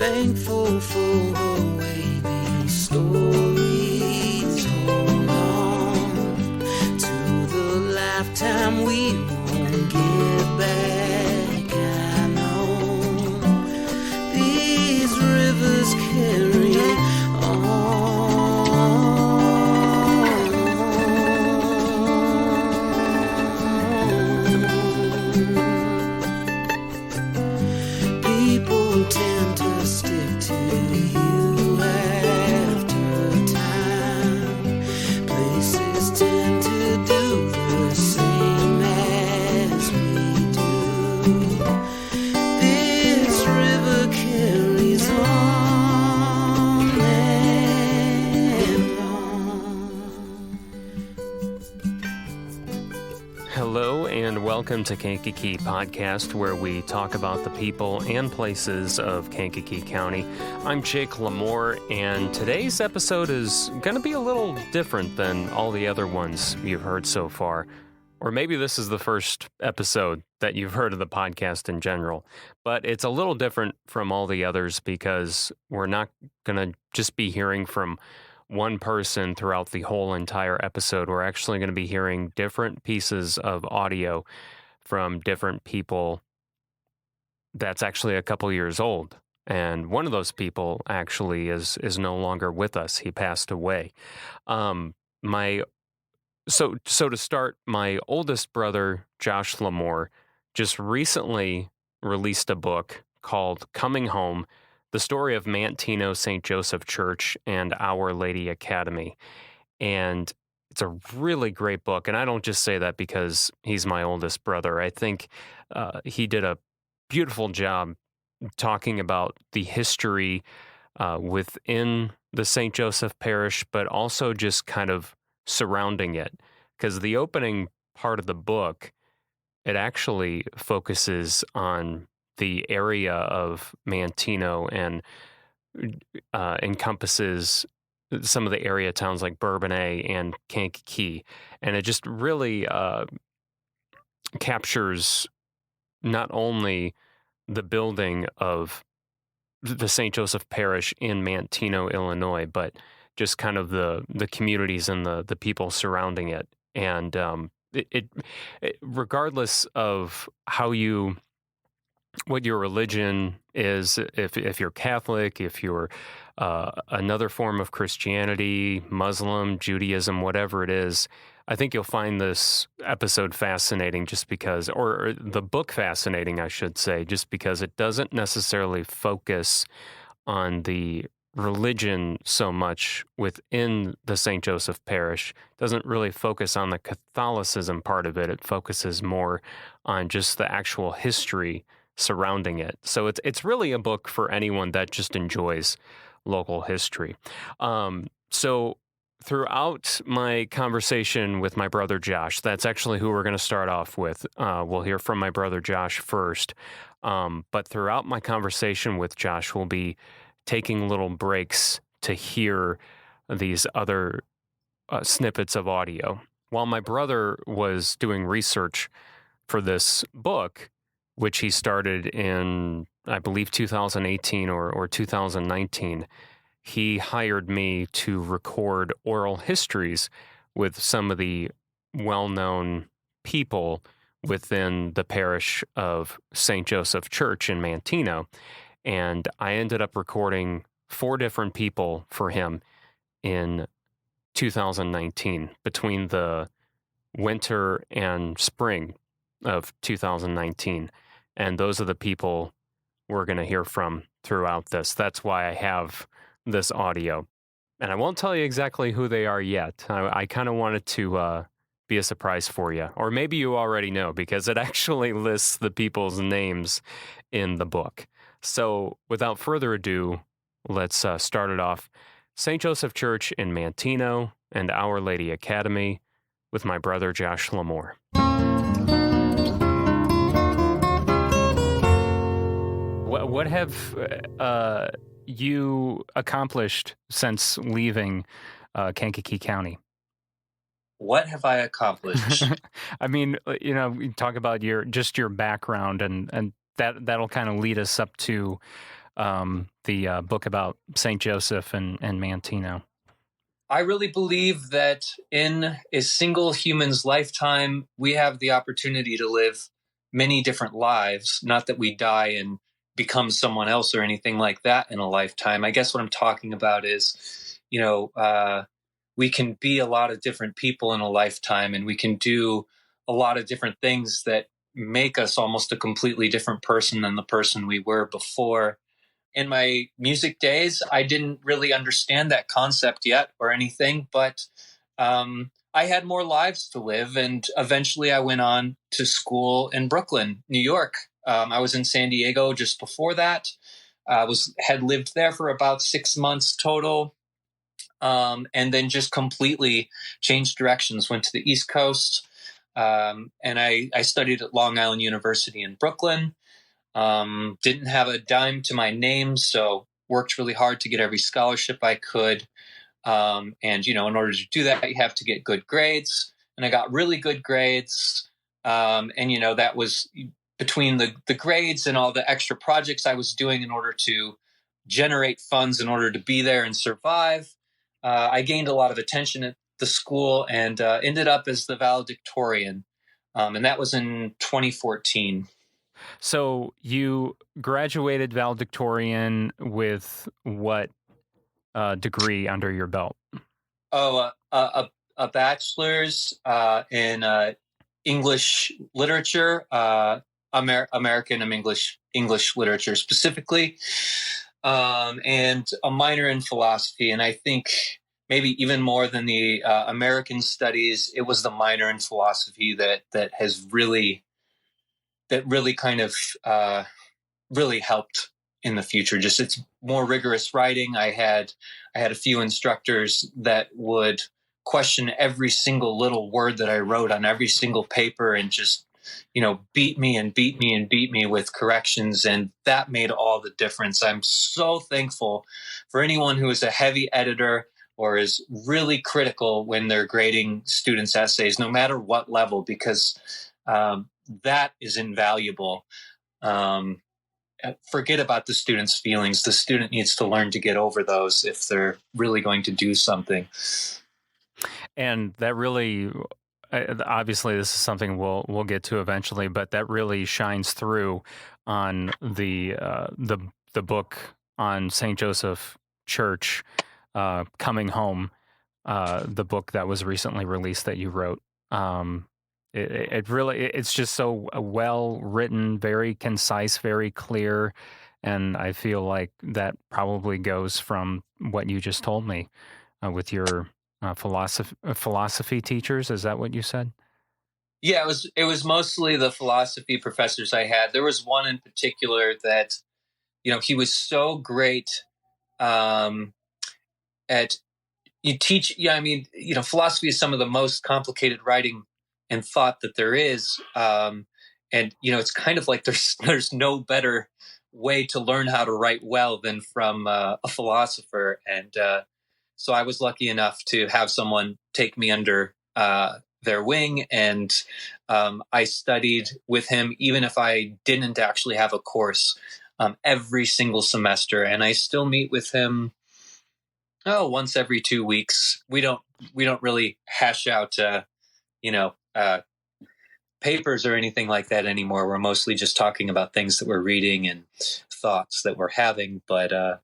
thankful for the way these stories hold on to the lifetime we won't get back. I know these rivers carry on. People tend to stick to you after time. Places tend to do the same as we do. This river carries on and on. Hello and welcome to Kankakee Podcast, where we talk about the people and places of Kankakee County. I'm Jake LaMore, and today's episode is going to be a little different than all the other ones you've heard so far. Or maybe this is the first episode that you've heard of the podcast in general. But it's a little different from all the others because we're not going to just be hearing from one person throughout the whole entire episode. We're actually going to be hearing different pieces of audio from different people that's actually a couple years old. And one of those people actually is no longer with us. He passed away. So to start, my oldest brother, Josh LaMore, just recently released a book called Coming Home: The Story of Manteno St. Joseph Church and Our Lady Academy. And it's a really great book. And I don't just say that because he's my oldest brother. I think he did a beautiful job talking about the history within the St. Joseph Parish, but also just kind of surrounding it. Because the opening part of the book, it actually focuses on the area of Manteno and encompasses some of the area towns like Bourbonnais and Kankakee. And it just really captures not only the building of the St. Joseph Parish in Manteno, Illinois, but just kind of the communities and the people surrounding it. And it regardless of what your religion is, if you're Catholic, if you're another form of Christianity, Muslim, Judaism, whatever it is, I think you'll find this episode fascinating just because, or the book fascinating, I should say, just because it doesn't necessarily focus on the religion so much within the St. Joseph Parish. It doesn't really focus on the Catholicism part of it. It focuses more on just the actual history surrounding it. So it's really a book for anyone that just enjoys local history. So throughout my conversation with my brother Josh, that's actually who we're going to start off with. We'll hear from my brother Josh first. But throughout my conversation with Josh, we'll be taking little breaks to hear these other snippets of audio. While my brother was doing research for this book, which he started in, I believe, 2018 or 2019, he hired me to record oral histories with some of the well-known people within the parish of St. Joseph Church in Manteno. And I ended up recording 4 different people for him in 2019, between the winter and spring of 2019. And those are the people we're going to hear from throughout this. That's why I have this audio. And I won't tell you exactly who they are yet. I kind of wanted to be a surprise for you. Or maybe you already know, because it actually lists the people's names in the book. So without further ado, let's start it off. St. Joseph Church in Manteno and Our Lady Academy with my brother Josh LaMore. What have you accomplished since leaving Kankakee County? What have I accomplished? I mean, you talk about your background, and that'll kind of lead us up to the book about Saint Joseph and Manteno? I really believe that in a single human's lifetime, we have the opportunity to live many different lives. Not that we die and become someone else or anything like that in a lifetime. I guess what I'm talking about is, we can be a lot of different people in a lifetime, and we can do a lot of different things that make us almost a completely different person than the person we were before. In my music days, I didn't really understand that concept yet or anything, but I had more lives to live. And eventually I went on to school in Brooklyn, New York. I was in San Diego just before that. I had lived there for about 6 months total. And then just completely changed directions, went to the East Coast. And I studied at Long Island University in Brooklyn. Didn't have a dime to my name, so worked really hard to get every scholarship I could. And, in order to do that, you have to get good grades. And I got really good grades. And, that was between the grades and all the extra projects I was doing in order to generate funds in order to be there and survive. I gained a lot of attention at the school and ended up as the valedictorian. And that was in 2014. So you graduated valedictorian with what degree under your belt? Oh, a bachelor's in English literature, American and English literature specifically, and a minor in philosophy. And I think maybe even more than the American studies, it was the minor in philosophy that has really kind of really helped in the future. Just it's more rigorous writing. I had a few instructors that would question every single little word that I wrote on every single paper and just, beat me with corrections. And that made all the difference. I'm so thankful for anyone who is a heavy editor or is really critical when they're grading students' essays, no matter what level, because that is invaluable. Forget about the student's feelings. The student needs to learn to get over those if they're really going to do something. And that really, obviously, this is something we'll get to eventually, but that really shines through on the book on St. Joseph Church, Coming Home, the book that was recently released that you wrote. It really, it's just so well written, very concise, very clear. And I feel like that probably goes from what you just told me with your philosophy teachers. Is that what you said? Yeah, it was mostly the philosophy professors I had. There was one in particular that, he was so great at you teach. Yeah, I mean, philosophy is some of the most complicated writing and thought that there is. And, it's kind of like there's no better way to learn how to write well than from a philosopher. And so I was lucky enough to have someone take me under their wing. And I studied with him, even if I didn't actually have a course, every single semester. And I still meet with him once every 2 weeks. We don't really hash out papers or anything like that anymore. We're mostly just talking about things that we're reading and thoughts that we're having. But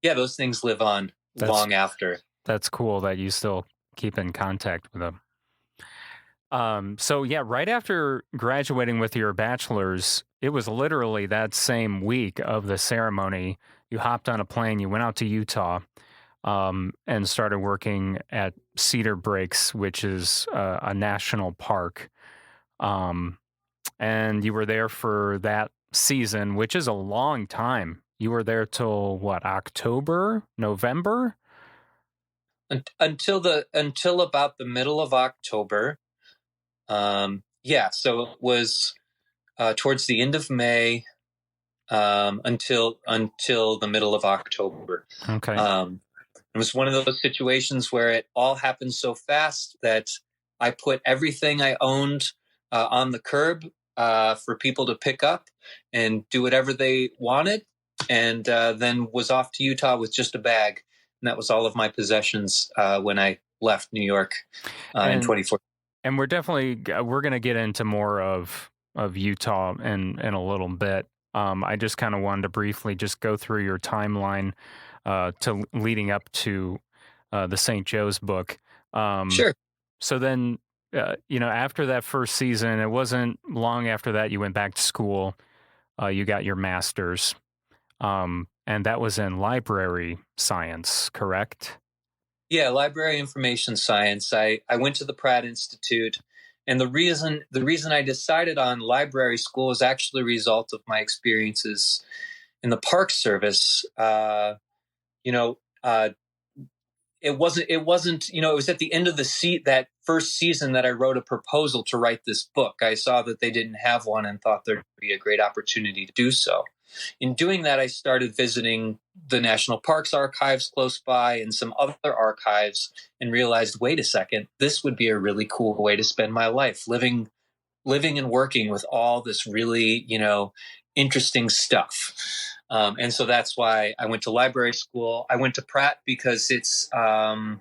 those things live on long after. That's cool that you still keep in contact with them. So right after graduating with your bachelor's, it was literally that same week of the ceremony. You hopped on a plane, you went out to Utah, and started working at Cedar Breaks, which is a national park. And you were there for that season, which is a long time. You were there till what, October, November? Until about the middle of October. So it was towards the end of May until the middle of October. Okay. It was one of those situations where it all happened so fast that I put everything I owned on the curb for people to pick up and do whatever they wanted. and then was off to Utah with just a bag. And that was all of my possessions when I left New York in 2014. And we're going to get into more of Utah in a little bit. I just kind of wanted to briefly just go through your timeline to leading up to the St. Joe's book. Sure. So then, after that first season, it wasn't long after that you went back to school. You got your master's, and that was in library science, correct? Yeah, library information science. I went to the Pratt Institute, and the reason I decided on library school was actually a result of my experiences in the Park Service. It wasn't, it was at the end of that first season that I wrote a proposal to write this book. I saw that they didn't have one and thought there'd be a great opportunity to do so. In doing that, I started visiting the National Parks archives close by and some other archives and realized, wait a second, this would be a really cool way to spend my life, living and working with all this really, interesting stuff. And so that's why I went to library school. I went to Pratt because it's the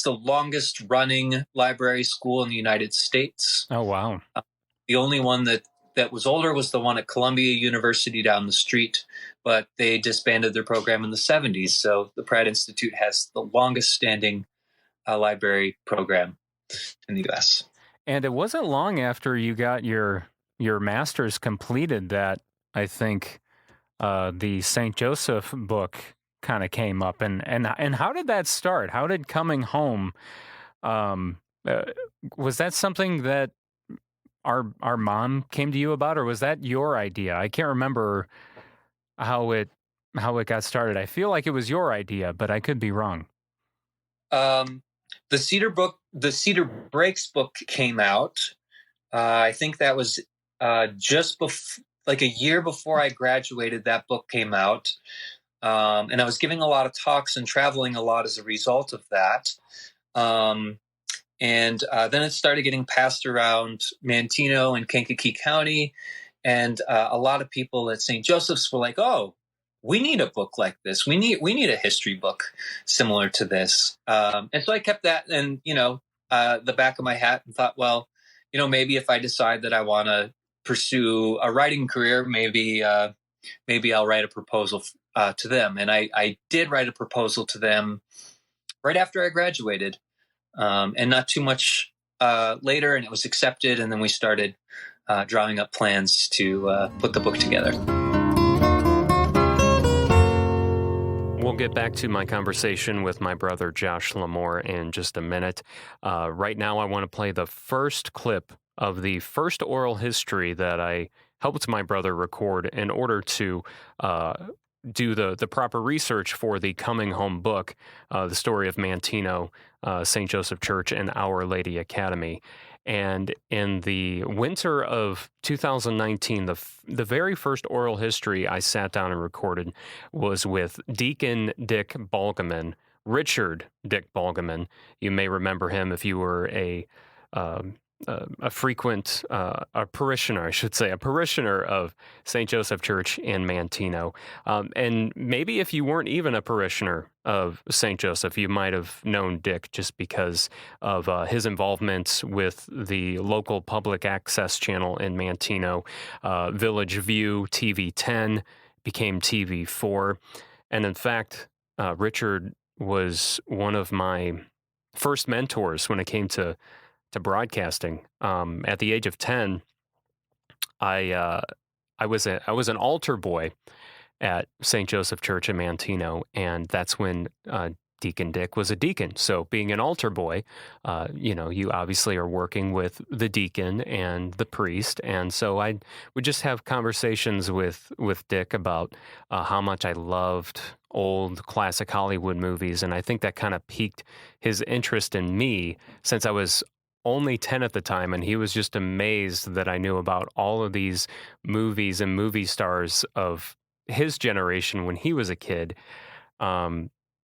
longest running library school in the United States. Oh, wow. The only one that was older was the one at Columbia University down the street, but they disbanded their program in the 70s. So the Pratt Institute has the longest standing library program in the U.S. And it wasn't long after you got your master's completed that I think the St. Joseph book kind of came up. And how did that start? How did coming home? Was that something that our mom came to you about, or was that your idea? I can't remember how it got started. I feel like it was your idea, but I could be wrong. The Cedar Breaks book came out. I think that was just like a year before I graduated. That book came out, and I was giving a lot of talks and traveling a lot as a result of that. And then it started getting passed around Manteno and Kankakee County. And a lot of people at St. Joseph's were like, oh, we need a book like this. We need a history book similar to this. And so I kept that in, the back of my hat and thought, well, maybe if I decide that I want to pursue a writing career, maybe I'll write a proposal to them. And I did write a proposal to them right after I graduated. And not too much later, and it was accepted, and then we started drawing up plans to put the book together. We'll get back to my conversation with my brother Josh LaMore in just a minute. Right now, I want to play the first clip of the first oral history that I helped my brother record in order to do the proper research for the Coming Home book, the story of Manteno, St. Joseph Church, and Our Lady Academy. And in the winter of 2019, the very first oral history I sat down and recorded was with Deacon Dick Balgaman, Richard Dick Balgaman. You may remember him if you were a frequent, a parishioner of St. Joseph Church in Manteno. And maybe if you weren't even a parishioner of St. Joseph, you might have known Dick just because of his involvement with the local public access channel in Manteno. Village View TV 10 became TV 4. And in fact, Richard was one of my first mentors when it came to broadcasting. At the age of 10, I was an altar boy at St. Joseph Church in Manteno, and that's when Deacon Dick was a deacon. So being an altar boy, you obviously are working with the deacon and the priest, and so I would just have conversations with Dick about how much I loved old classic Hollywood movies, and I think that kind of piqued his interest in me since I was only 10 at the time, and he was just amazed that I knew about all of these movies and movie stars of his generation when he was a kid.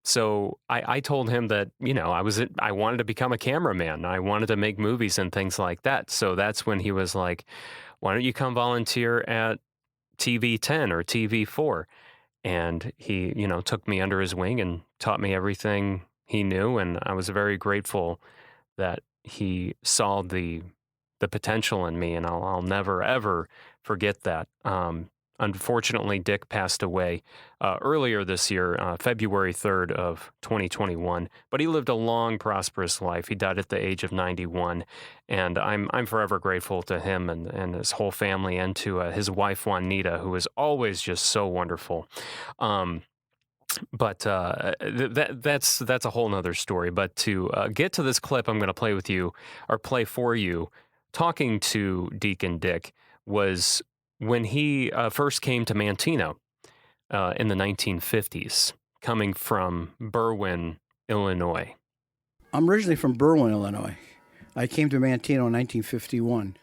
So I told him that, I wanted to become a cameraman. I wanted to make movies and things like that. So that's when he was like, why don't you come volunteer at TV 10 or TV 4. And he, took me under his wing and taught me everything he knew. And I was very grateful that he saw the potential in me, and I'll never ever forget that. Unfortunately, Dick passed away earlier this year, February 3rd of 2021. But he lived a long, prosperous life. He died at the age of 91, and I'm forever grateful to him and his whole family, and to his wife Juanita, who is always just so wonderful. But that's a whole nother story. But to get to this clip, I'm going to play for you. Talking to Deacon Dick was when he first came to Manteno in the 1950s, coming from Berwyn, Illinois. I'm originally from Berwyn, Illinois. I came to Manteno in 1951.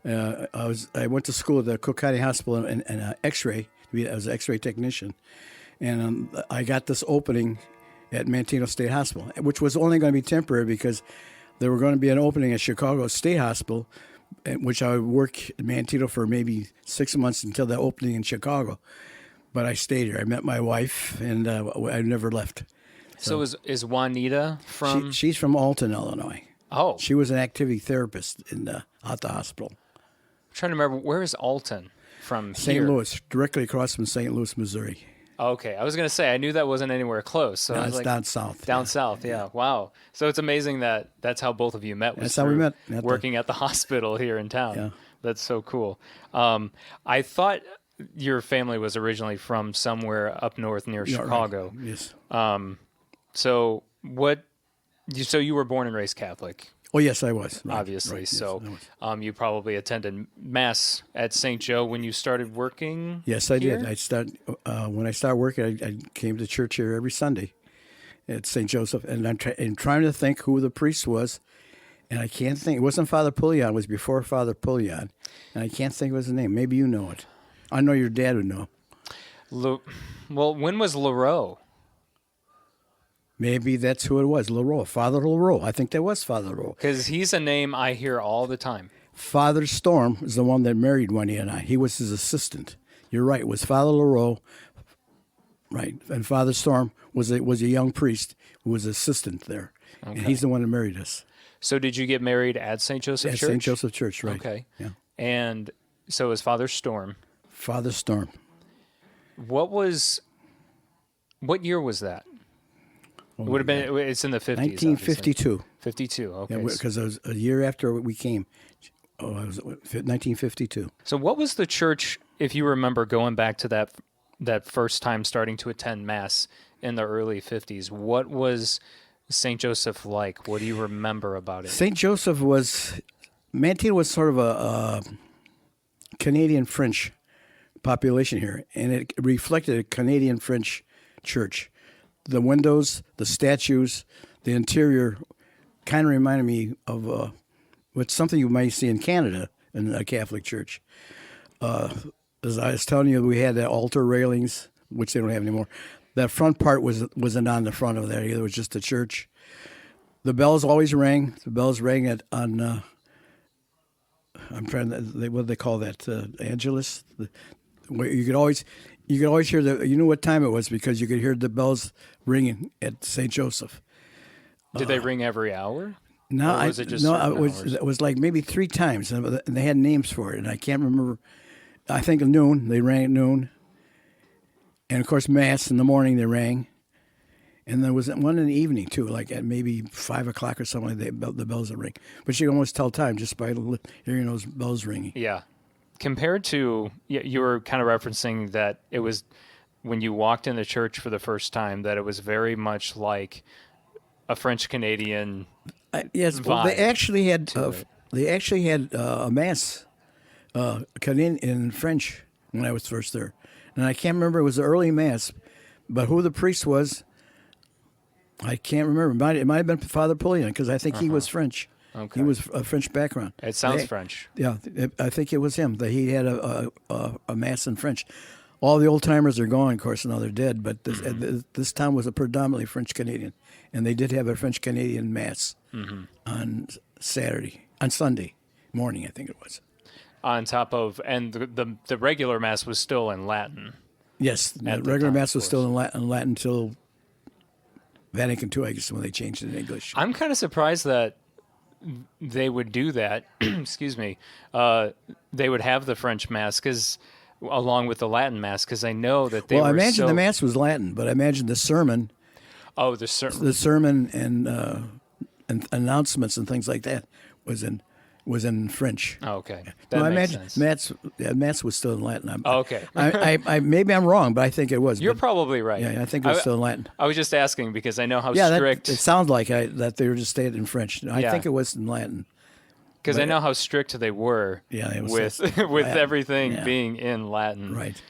I went to school at the Cook County Hospital in X-ray. I was an X-ray technician, and I got this opening at Manteno State Hospital, which was only going to be temporary because there were going to be an opening at Chicago State Hospital, which I would work at Manteno for maybe 6 months until the opening in Chicago. But I stayed here. I met my wife, and I never left. So is Juanita from? She's from Alton, Illinois. Oh. She was an activity therapist at the hospital. I'm trying to remember, where is Alton from St. here? Louis, directly across from St. Louis, Missouri. Okay, I was going to say, I knew that wasn't anywhere close. So No, I was it's like, down south. Down south, yeah. Wow. So it's amazing that that's how both of you met. That's how we met. Working at the hospital here in town. Yeah. That's so cool. I thought your family was originally from somewhere up north near Chicago. Right. Yes. So you were born and raised Catholic? Oh, yes, I was. Right. Obviously. Right. So yes, you probably attended Mass at St. Joe when you started working. Yes, I here? did. When I started working, I came to church here every Sunday at St. Joseph, and I'm trying to think who the priest was, and I can't think. It wasn't Father Pullian. It was before Father Pullian, and I can't think of his name. Maybe you know it. I know your dad would know. Well, when was LaRoe? Maybe that's who it was, LaRoe. Father LaRoe. I think that was Father LaRoe. Because he's a name I hear all the time. Father Storm is the one that married Juanita and I. He was his assistant. You're right. It was Father LaRoe. Right. And Father Storm was a young priest who was assistant there. Okay. And he's the one that married us. So did you get married at St. Joseph Church? At St. Joseph Church, right. Okay. Yeah. And so it was Father Storm. Father Storm. What year was that? It would have been. It's in the 50s. 1952. Obviously. 52. Okay. Yeah, because it was a year after we came. It was 1952. So what was the church, if you remember going back to that first time starting to attend Mass in the early 50s? What was St. Joseph like? What do you remember about it? St. Joseph Manteno was sort of a Canadian-French population here, and it reflected a Canadian-French church. The windows, the statues, the interior kind of reminded me of what's something you might see in Canada in a Catholic church. As I was telling you, we had the altar railings, which they don't have anymore. That front part wasn't on the front of that either. It was just a church. The bells always rang. The bells rang on. I'm trying to. What do they call that? Angelus. You could always hear you know what time it was because you could hear the bells ringing at St. Joseph. Did they ring every hour? No, or was it just hours? It was like maybe 3 times, and they had names for it, and I can't remember. I think at noon, they rang at noon. And, of course, Mass in the morning, they rang. And there was one in the evening, too, like at maybe 5 o'clock or something, the bells would ring. But you can almost tell time just by hearing those bells ringing. Yeah. Compared to, you were kind of referencing that it was when you walked in the church for the first time, that it was very much like a French-Canadian yes, well, they actually had a Mass Canadian in French when I was first there. And I can't remember, it was the early Mass, but who the priest was, I can't remember. It might have been Father Pullian, because I think he was French. Okay. He was a French background. It sounds French. Yeah, I think it was him. That he had a Mass in French. All the old-timers are gone, of course, now they're dead, but this town was a predominantly French-Canadian, and they did have a French-Canadian Mass on Sunday morning, I think it was. on top of, and the regular Mass was still in Latin. Yes, the At the regular time, Mass of was still course. in Latin until Vatican II, I guess, when they changed it in English. I'm kind of surprised that they would do that. Excuse me. They would have the French Mass along with the Latin Mass, because I know that they Well, were I imagine so. the Mass was Latin, but I imagine the sermon Oh, the sermon and announcements and things like that was in French. Oh, okay. That No, I makes imagine sense. Mass was still in Latin. Oh, okay. I maybe I'm wrong, but I think it was. You're but, probably right. yeah, I think it was still in Latin. I was just asking because I know how Yeah, strict. it sounds like that they were just staying in French. I Yeah. think it was in Latin. Because I know how strict they were. Yeah, it was with Latin. everything Yeah. being in Latin. Right.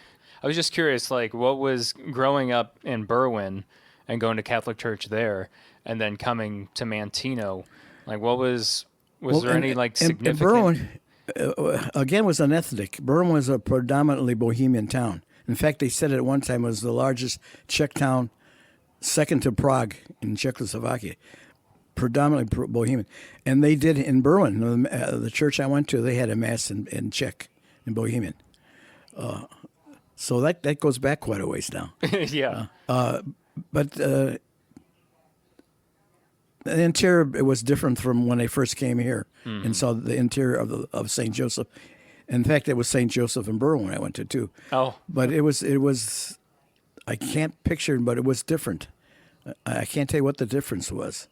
I was just curious, like, what was growing up in Berwyn and going to Catholic church there, and then coming to Manteno, like, what was there any like significant? And Berwyn, again, was an ethnic. Berwyn was a predominantly Bohemian town. In fact, they said at one time it was the largest Czech town, second to Prague in Czechoslovakia. Predominantly Bohemian. And they did in Berwyn, the church I went to, they had a Mass in Czech, in Bohemian. So that goes back quite a ways now. Yeah. But the interior, it was different from when I first came here and saw the interior of St. Joseph. In fact, it was St. Joseph in Berwyn I went to too. Oh. But it was I can't picture, but it was different. I can't tell you what the difference was.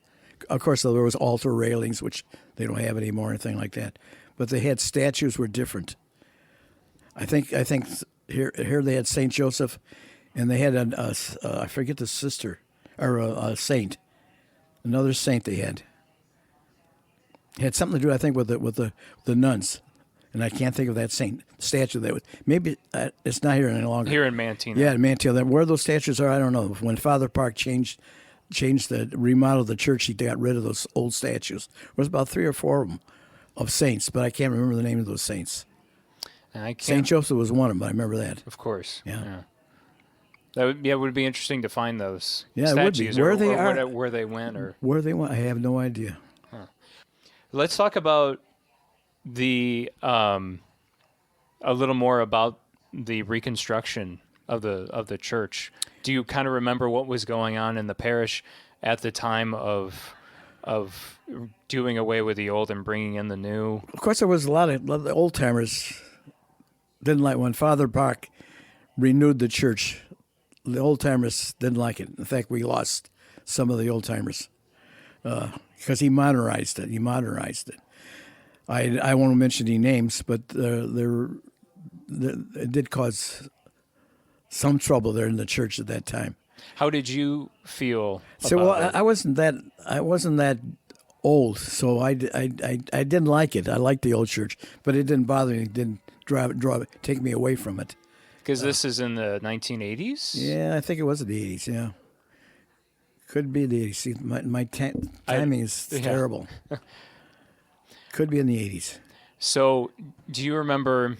Of course, there was altar railings, which they don't have anymore, or anything like that. But they had statues were different. I think here they had Saint Joseph, and they had I forget the sister or a saint, another saint they had. It had something to do, I think, with the nuns, and I can't think of that saint statue. That was maybe it's not here any longer. Here in Manteno. Yeah, Manteno. Where those statues are, I don't know. When Father Park changed remodeled the church, he got rid of those old statues. There was about 3 or 4 of them of saints, but I can't remember the name of those saints. I can't. Saint Joseph was one of them, but I remember that. Of course. Yeah. It would be interesting to find those Yeah, it would be. statues Where or they are. where they went, or Where they went, I have no idea. let's talk about the a little more about the reconstruction of the church. Do you kind of remember what was going on in the parish at the time of doing away with the old and bringing in the new? Of course, there was a lot of the old timers didn't like when Father Park renewed the church. The old timers didn't like it. In fact, we lost some of the old timers because he modernized it. I won't mention any names, but it did cause some trouble there in the church at that time. How did you feel? So, about well, it? I wasn't that old, so I didn't like it. I liked the old church, but it didn't bother me. It didn't take me away from it. Because this is in the 1980s? Yeah, I think it was in the 80s, yeah. Could be the 80s. See, my timing is terrible. Could be in the 80s. So, do you remember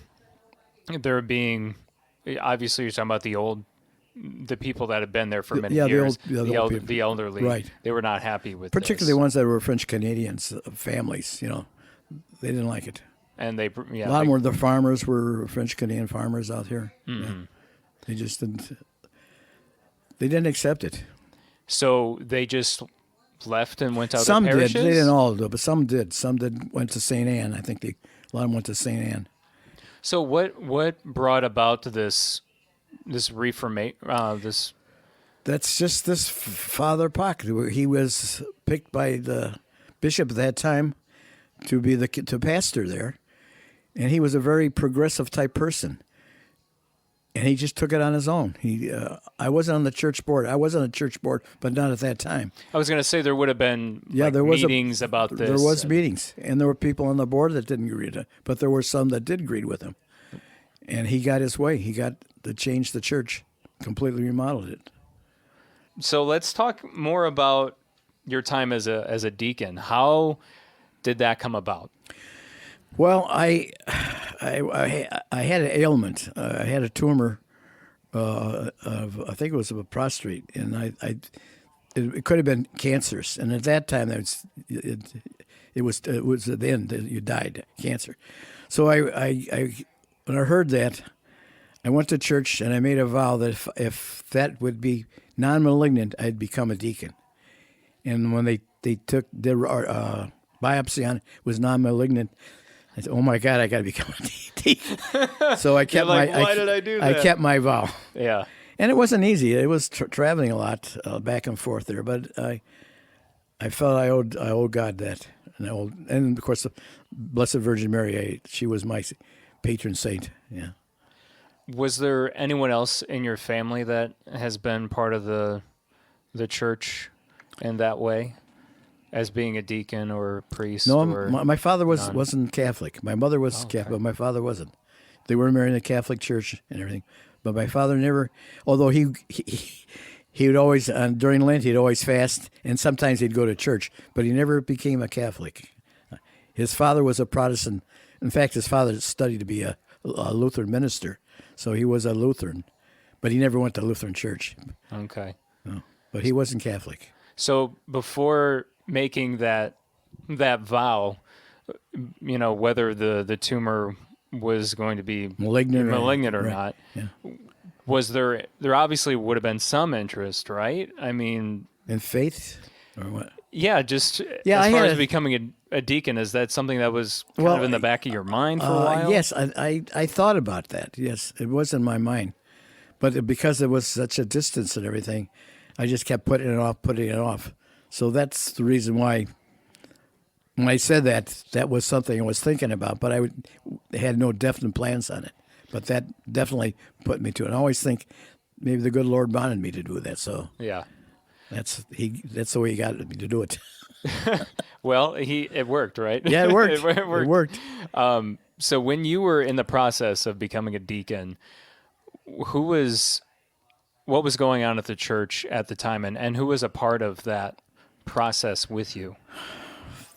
there being, obviously you're talking about the people that have been there for many years, the old people. the elderly, Right. They were not happy with Particularly this. ones that were French Canadians, families, they didn't like it. And they, A lot more the farmers were French Canadian farmers out here. Mm-hmm. Yeah. They just didn't accept it. So they just left and went out Some to did. parishes? They didn't all do, but some did. Some did went to St. Anne. I think a lot of them went to St. Anne. So what brought about this reformation? That's just this Father Park. He was picked by the bishop at that time to be the pastor there, and he was a very progressive type person. And he just took it on his own. I wasn't on the church board. I was on the church board, but not at that time. I was going to say there would have been There was meetings about this. There was meetings, and there were people on the board that didn't agree with it, but there were some that did agree with him. And he got his way. He got to change the church, completely remodeled it. So let's talk more about your time as a deacon. How did that come about? Well, I had an ailment. I had a tumor I think it was of a prostate, and it could have been cancerous. And at that time, It was at the end that you died, cancer. So I when I heard that, I went to church and I made a vow that if that would be non-malignant, I'd become a deacon. And when they took their biopsy on it was non-malignant, I said, "Oh my God, I got to become a deacon." So I kept why did I do that? I kept my vow. Yeah. And it wasn't easy. It was traveling a lot back and forth there, but I felt I owed God that, and of course the Blessed Virgin Mary. She was my patron saint. Yeah. Was there anyone else in your family that has been part of the church in that way, as being a deacon or a priest? No, or my father none? wasn't Catholic. My mother was Catholic, but my father wasn't. They were married in the Catholic Church and everything, but my father never. Although he would always during Lent he'd always fast, and sometimes he'd go to church, but he never became a Catholic. His father was a Protestant. In fact, his father studied to be a Lutheran minister, so he was a Lutheran, but he never went to Lutheran church. Okay. No, but he wasn't Catholic. So before making that vow, whether the tumor was going to be Malignant or right. not, Yeah. was there obviously would have been some interest, right? I mean, In faith, or what? yeah, just Yeah, as I far had as a- becoming a deacon, is that something that was kind of in the back of your mind for a while? Yes, I thought about that. Yes, it was in my mind, but because there was such a distance and everything, I just kept putting it off. So that's the reason why. When I said that was something I was thinking about, but I had no definite plans on it. But that definitely put me to it. I always think maybe the good Lord wanted me to do that. So Yeah. that's the way He got me to do it. Well, it worked, right? Yeah, it worked. It worked. It worked. So when you were in the process of becoming a deacon, what was going on at the church at the time, and who was a part of that process with you?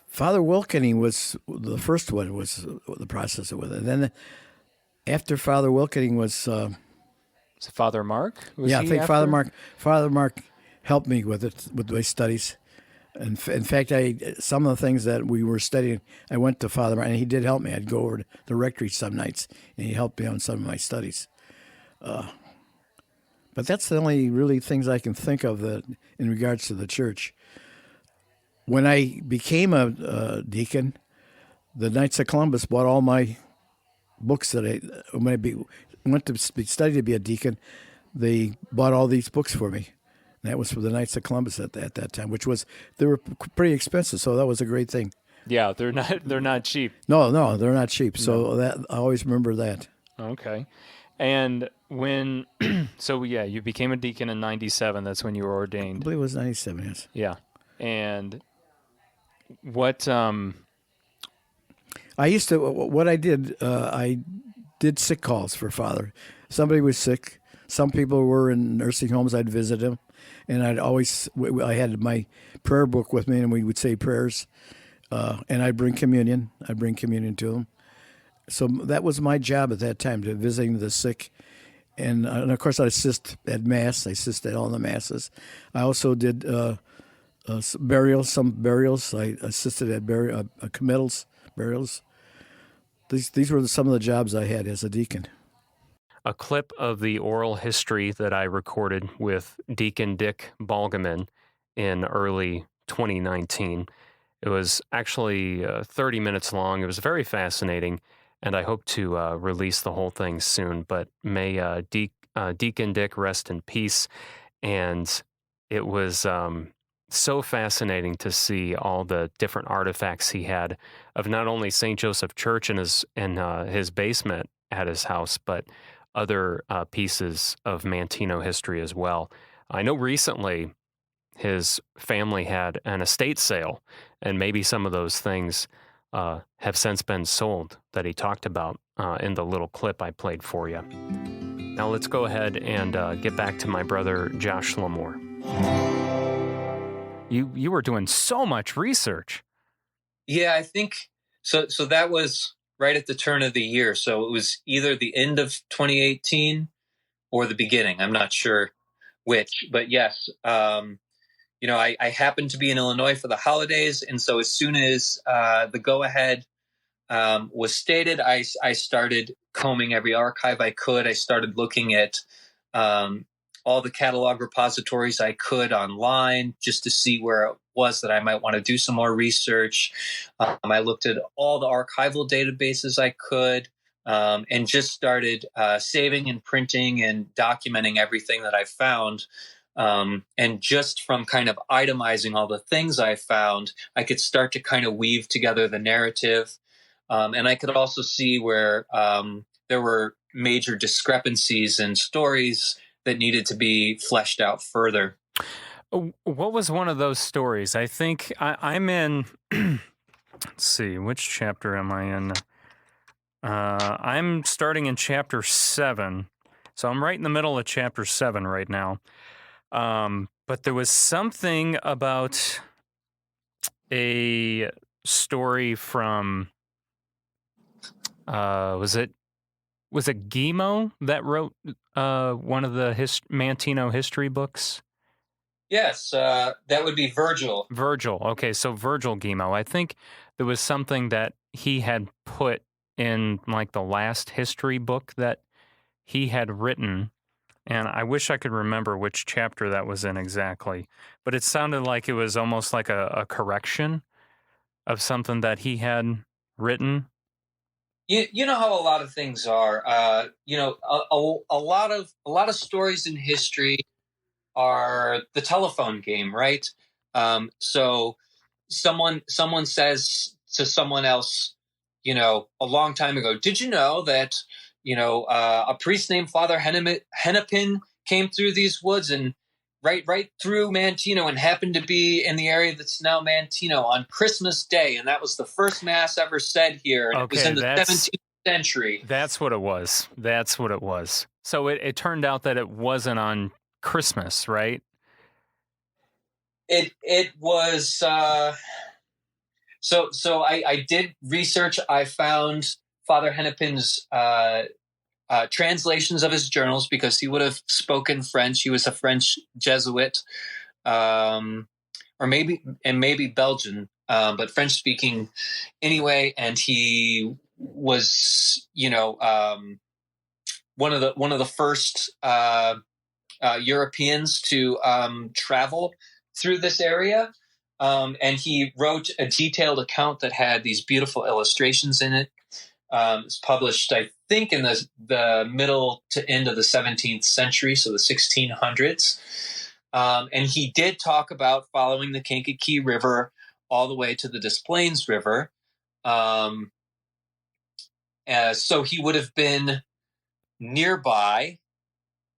Father Wilkening was the first one. Was the process with it. And then after Father Wilkening was. Was it Father Mark? Was I he think after? Father Mark helped me with it, with my studies. And in fact, some of the things that we were studying, I went to Father Mark, and he did help me. I'd go over to the rectory some nights, and he helped me on some of my studies. But that's the only really things I can think of that in regards to the church. When I became a deacon, the Knights of Columbus bought all my books when I went to study to be a deacon. They bought all these books for me. And that was for the Knights of Columbus at that time, they were pretty expensive, so that was a great thing. Yeah, they're not cheap. No, they're not cheap. So that I always remember that. Okay. And when you became a deacon in 97, that's when you were I ordained. believe it was 97, yes. Yeah. And what I did sick calls for Father. Somebody was sick. Some people were in nursing homes. I'd visit them, and I had my prayer book with me, and we would say prayers, and I'd bring communion. I'd bring communion to them. So that was my job at that time, to visiting the sick, and of course I assist at Mass. I assist at all the Masses. I also did some burials. I assisted at committals, burials. These were some of the jobs I had as a deacon. A clip of the oral history that I recorded with Deacon Dick Balgaman in early 2019. It was actually 30 minutes long. It was very fascinating, and I hope to release the whole thing soon. But may Deacon Dick rest in peace. And it was so fascinating to see all the different artifacts he had of not only St. Joseph Church in his basement at his house, but other pieces of Manteno history as well. I know recently his family had an estate sale, and maybe some of those things have since been sold that he talked about in the little clip I played for you. Now let's go ahead and get back to my brother Josh LaMore. You were doing so much research. Yeah, I think so. So that was right at the turn of the year. So it was either the end of 2018 or the beginning. I'm not sure which, but yes. I happened to be in Illinois for the holidays. And so as soon as the go-ahead was stated, I started combing every archive I could. I started looking at all the catalog repositories I could online just to see where it was that I might want to do some more research. I looked at all the archival databases I could and just started saving and printing and documenting everything that I found. And just from kind of itemizing all the things I found, I could start to kind of weave together the narrative. And I could also see where there were major discrepancies in stories that needed to be fleshed out further. What was one of those stories? I think I'm in, let's see, which chapter am I in? I'm starting in chapter 7. So I'm right in the middle of chapter 7 right now. But there was something about a story from, was it Gimo that wrote one of the Manteno history books? Yes, that would be Virgil. Virgil. Okay, so Virgil Gimo. I think there was something that he had put in like the last history book that he had written, and I wish I could remember which chapter that was in exactly, but it sounded like it was almost like a correction of something that he had written. You know how a lot of things are. A lot of stories in history are the telephone game, right? So someone says to someone else, a long time ago, did you know that a priest named Father Hennepin came through these woods and right through Manteno and happened to be in the area that's now Manteno on Christmas Day, and that was the first mass ever said here. And Okay, it was in the 17th century. That's what it was. So it turned out that it wasn't on Christmas, right? It was. So I did research. I found Father Hennepin's translations of his journals because he would have spoken French. He was a French Jesuit, or maybe Belgian, but French speaking anyway. And he was, one of the first Europeans to travel through this area. And he wrote a detailed account that had these beautiful illustrations in it. It's published, I think, in the middle to end of the 17th century, so the 1600s. And he did talk about following the Kankakee River all the way to the Des Plaines River. So he would have been nearby,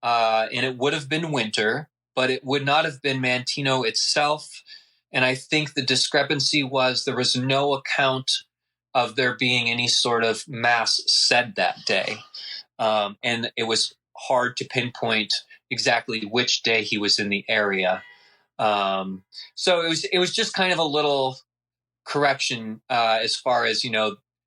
and it would have been winter, but it would not have been Manteno itself. And I think the discrepancy was there was no account of there being any sort of mass said that day. And it was hard to pinpoint exactly which day he was in the area. So it was just kind of a little correction as far as,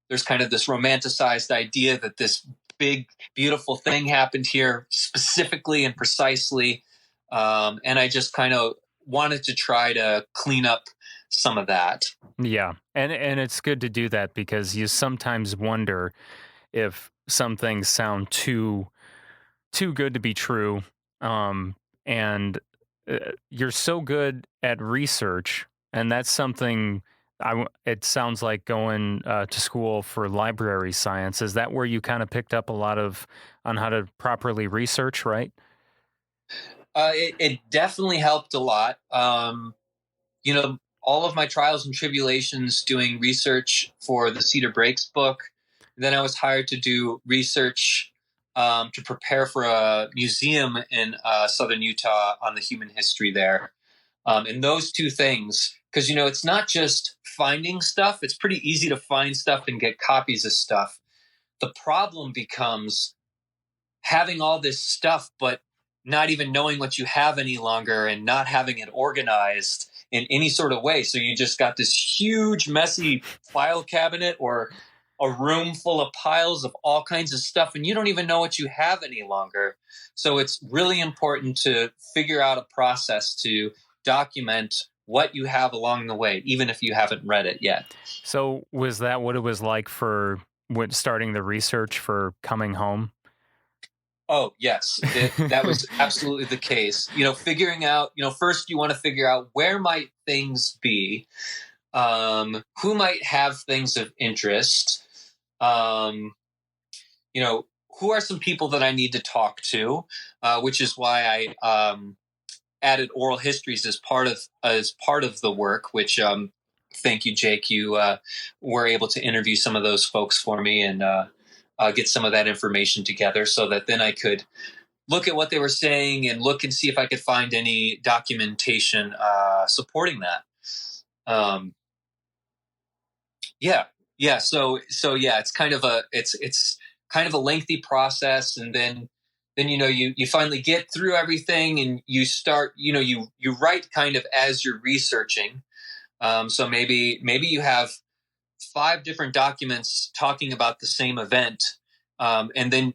there's kind of this romanticized idea that this big, beautiful thing happened here specifically and precisely. And I just kind of wanted to try to clean up some of that. Yeah. And it's good to do that because you sometimes wonder if some things sound too good to be true. And you're so good at research, and that's something it sounds like going to school for library science. Is that where you kind of picked up a lot on how to properly research, right? It definitely helped a lot. All of my trials and tribulations doing research for the Cedar Breaks book. And then I was hired to do research to prepare for a museum in southern Utah on the human history there. And those two things, because, it's not just finding stuff. It's pretty easy to find stuff and get copies of stuff. The problem becomes having all this stuff, but not even knowing what you have any longer and not having it organized in any sort of way. So you just got this huge, messy file cabinet or a room full of piles of all kinds of stuff, and you don't even know what you have any longer. So it's really important to figure out a process to document what you have along the way, even if you haven't read it yet. So was that what it was like for when starting the research for Coming Home? Oh, yes, that was absolutely the case. Figuring out, first you want to figure out where might things be, who might have things of interest, who are some people that I need to talk to, which is why I added oral histories as part of the work, which thank you, Jake. You were able to interview some of those folks for me and get some of that information together so that then I could look at what they were saying and look and see if I could find any documentation supporting that. So yeah, it's kind of a lengthy process, and then you finally get through everything and you start, you write kind of as you're researching. So maybe you have 5 different documents talking about the same event. And then,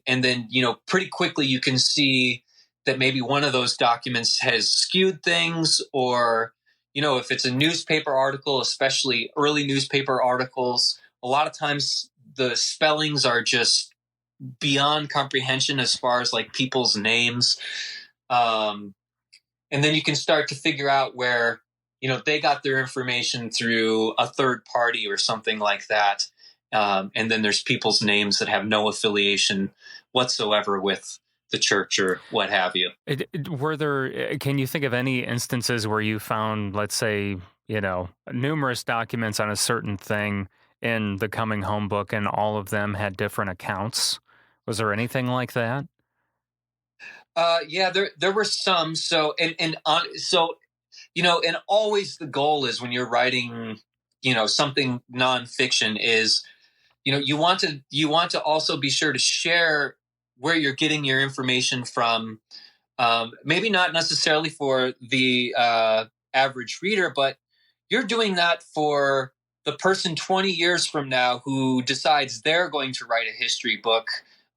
pretty quickly you can see that maybe one of those documents has skewed things, or, if it's a newspaper article, especially early newspaper articles, a lot of times the spellings are just beyond comprehension as far as like people's names. And then you can start to figure out where, they got their information through a third party or something like that. And then there's people's names that have no affiliation whatsoever with the church or what have you. Can you think of any instances where you found, let's say, numerous documents on a certain thing in the Coming Home book and all of them had different accounts? Was there anything like that? Yeah, there were some. So, and always the goal is when you're writing, something nonfiction is, you want to also be sure to share where you're getting your information from. Maybe not necessarily for the average reader, but you're doing that for the person 20 years from now who decides they're going to write a history book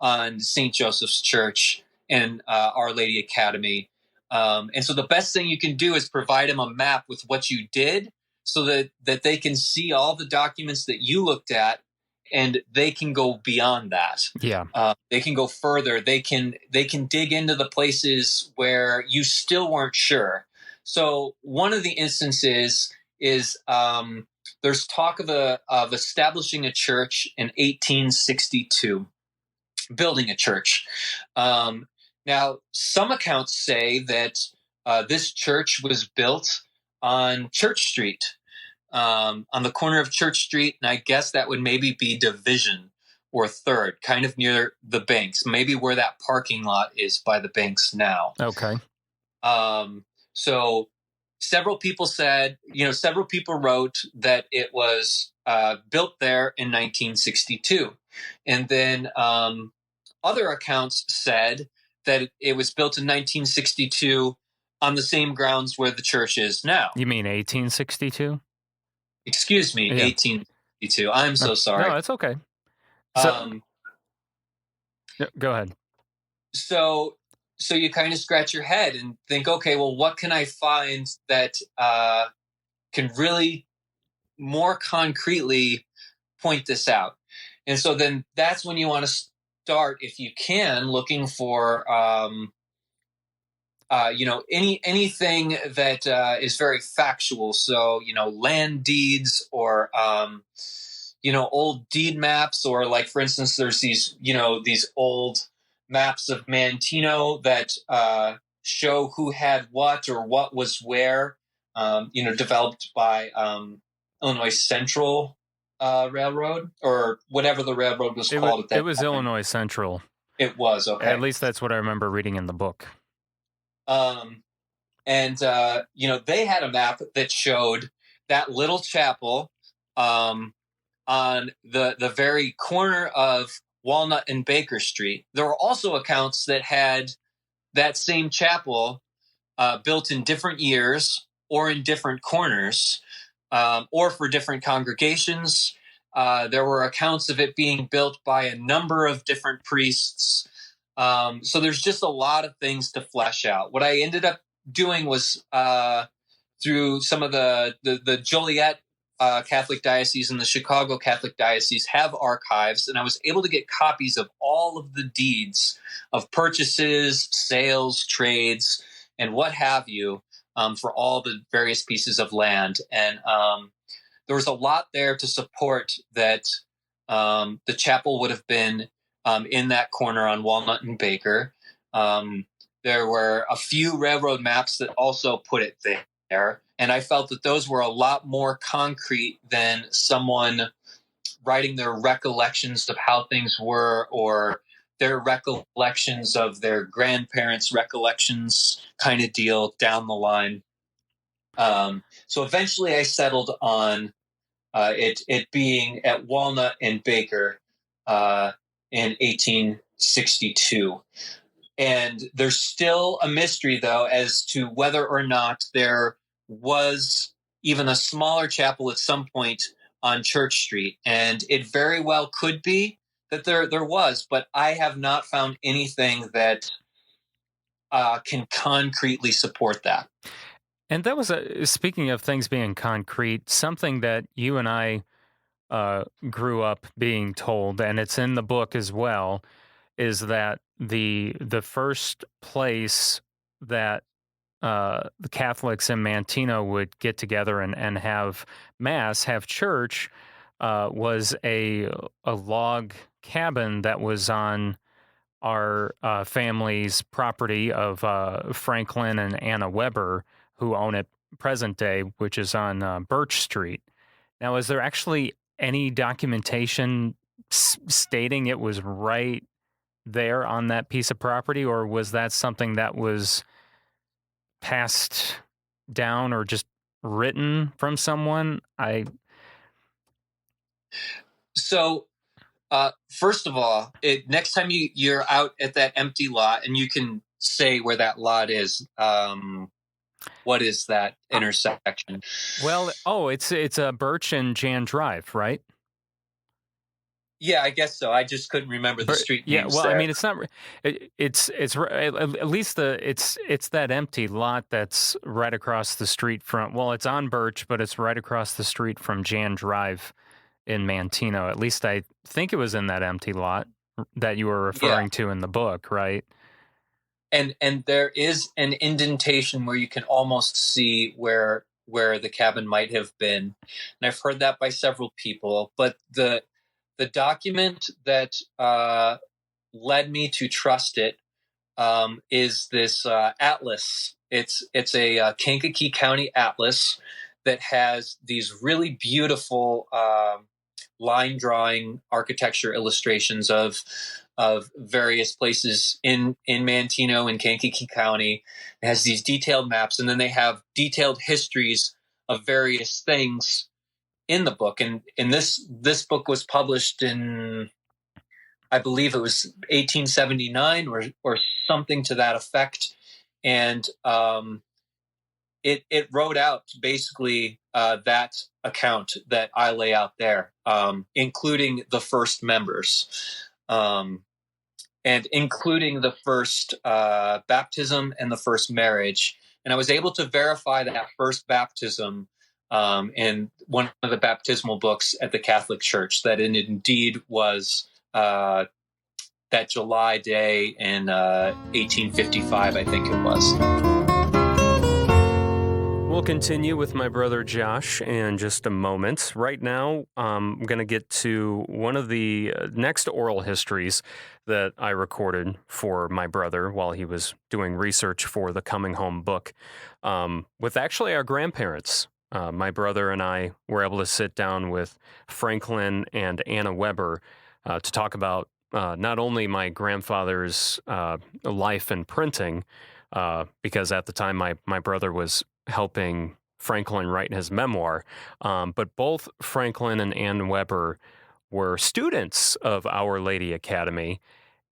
on St. Joseph's Church and Our Lady Academy. And so the best thing you can do is provide them a map with what you did so that they can see all the documents that you looked at, and they can go beyond that. Yeah. They can go further. They can dig into the places where you still weren't sure. So one of the instances is there's talk of establishing a church in 1862, building a church. Now, some accounts say that this church was built on Church Street, on the corner of Church Street, and I guess that would maybe be Division or 3rd, kind of near the banks, maybe where that parking lot is by the banks now. Okay. So several people wrote that it was built there in 1962. And then other accounts said that it was built in 1962 on the same grounds where the church is now. You mean 1862? Excuse me, yeah. 1862. I'm so sorry. No, it's okay. So, go ahead. So you kind of scratch your head and think, okay, well, what can I find that can really more concretely point this out? And so then that's when you want to start, if you can, looking for anything that is very factual. So, land deeds or, old deed maps, or like, for instance, there's these old maps of Manteno that show who had what or what was where, developed by Illinois Central Railroad, or whatever the railroad was called at that time. It was Illinois Central. It was, okay. At least that's what I remember reading in the book. They had a map that showed that little chapel on the very corner of Walnut and Baker Street. There were also accounts that had that same chapel built in different years or in different corners, or for different congregations. There were accounts of it being built by a number of different priests. So there's just a lot of things to flesh out. What I ended up doing was through some of the Joliet Catholic Diocese and the Chicago Catholic Diocese have archives, and I was able to get copies of all of the deeds of purchases, sales, trades, and what have you for all the various pieces of land. And there was a lot there to support that the chapel would have been in that corner on Walnut and Baker. There were a few railroad maps that also put it there. And I felt that those were a lot more concrete than someone writing their recollections of how things were, or their recollections of their grandparents' recollections kind of deal down the line. So eventually I settled on it being at Walnut and Baker in 1862. And there's still a mystery, though, as to whether or not there was even a smaller chapel at some point on Church Street. And it very well could be that there was, but I have not found anything that can concretely support that. And that was, speaking of things being concrete, something that you and I grew up being told, and it's in the book as well, is that the first place that the Catholics in Manteno would get together and have mass, have church, was a log cabin that was on our family's property of Franklin and Anna Weber, who own it present day, which is on Birch Street. Now, is there actually any documentation stating it was right there on that piece of property, or was that something that was passed down or just written from someone? So, first of all, next time you're out at that empty lot, and you can say where that lot is, what is that intersection? Well, it's a Birch and Jan Drive, right? Yeah, I guess so. I just couldn't remember the street names. Yeah, well, there. I mean, it's not. It's at least it's that empty lot that's right across the street from. Well, it's on Birch, but it's right across the street from Jan Drive in Manteno. At least I think it was in that empty lot that you were referring to in the book, right? And there is an indentation where you can almost see where the cabin might have been, and I've heard that by several people. But the document that led me to trust it is this atlas. It's a Kankakee County atlas that has these really beautiful line drawing architecture illustrations of various places in Manteno and Kankakee County. It has these detailed maps, and then they have detailed histories of various things in the book. And this book was published in, I believe it was 1879 or something to that effect. And it wrote out basically that account that I lay out there, including the first members, and including the first baptism and the first marriage. And I was able to verify that first baptism in one of the baptismal books at the Catholic Church, that it indeed was that July day in 1855, I think it was. We'll continue with my brother Josh in just a moment. Right now, I'm going to get to one of the next oral histories that I recorded for my brother while he was doing research for the Coming Home book with actually our grandparents. My brother and I were able to sit down with Franklin and Anna Weber to talk about not only my grandfather's life and printing, because at the time my brother was helping Franklin write his memoir, but both Franklin and Anna Weber were students of Our Lady Academy,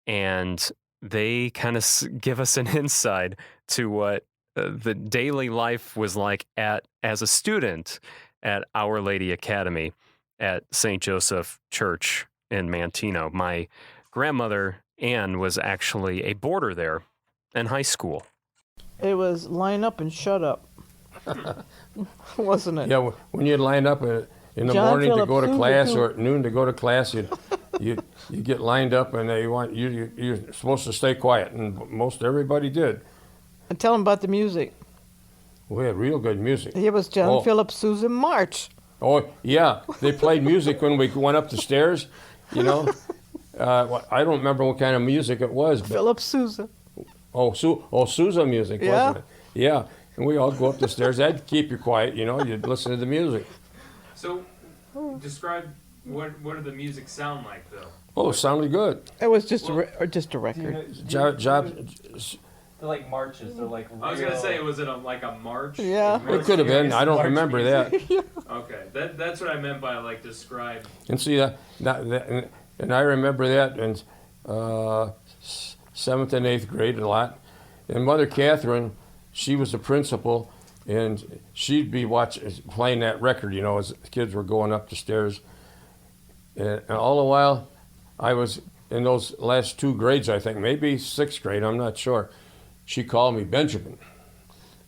and they kind of give us an insight to what the daily life was like as a student at Our Lady Academy at St. Joseph Church in Manteno. My grandmother, Anne, was actually a boarder there in high school. It was line up and shut up. Wasn't it? Yeah, when you'd line up in the John morning to Philip go to Sousa, class too. or at noon to go to class, you get lined up and they want you're supposed to stay quiet, and most everybody did. And tell them about the music. We had real good music. It was John Oh. Philip Sousa March. Oh yeah, they played music when we went up the stairs. You know, I don't remember what kind of music it was, but Philip Sousa. Sousa music, Yeah. wasn't it? Yeah, and we all go up the stairs. That'd keep you quiet, you know. You'd listen to the music. So, describe what did the music sound like, though? Oh, it sounded good. It was just a record. They're like marches. They're like. I was gonna say, was it like a march? Yeah. It could have been. I don't remember that. Okay, that's what I meant by like describe. And see and I remember that in 7th and 8th grade a lot. And Mother Catherine, she was the principal, and she'd be playing that record, you know, as the kids were going up the stairs. And all the while, I was in those last 2 grades, I think, maybe 6th grade, I'm not sure. She called me Benjamin,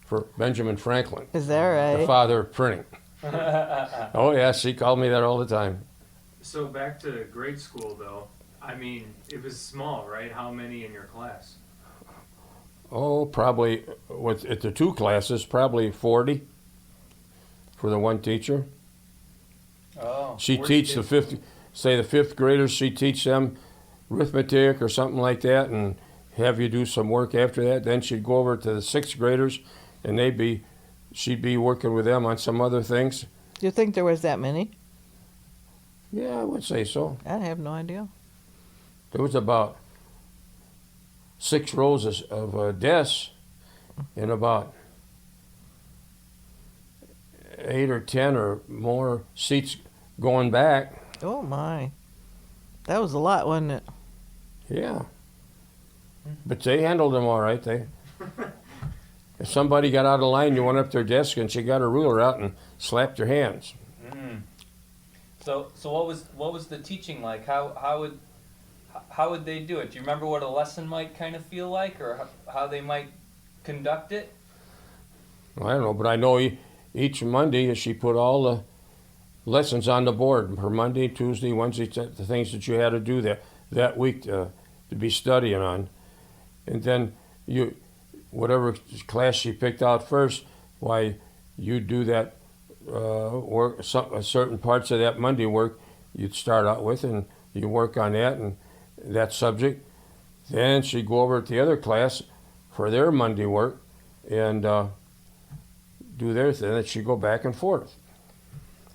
for Benjamin Franklin, Is that the right? father of printing. Oh yeah, she called me that all the time. So back to grade school, though. I mean, it was small, right? How many in your class? Oh, probably at the 2 classes, probably 40 for the one teacher. Oh. She 40 teach the kids. the 5th graders. She teach them arithmetic or something like that, and have you do some work after that. Then she'd go over to the 6th graders, and she'd be working with them on some other things. Do you think there was that many? Yeah, I would say so. I have no idea. There was about 6 rows of desks and about 8 or 10 or more seats going back. Oh my, that was a lot, wasn't it? Yeah. But they handled them all right. If somebody got out of line, you went up to their desk and she got a ruler out and slapped your hands. So what was the teaching like? How would they do it? Do you remember what a lesson might kind of feel like, or how they might conduct it? I don't know, but I know each Monday she put all the lessons on the board for Monday, Tuesday, Wednesday, the things that you had to do that week to be studying on. And then whatever class she picked out first, why you do that work, certain parts of that Monday work you'd start out with, and you work on that and that subject. Then she'd go over to the other class for their Monday work and do their thing. Then she'd go back and forth.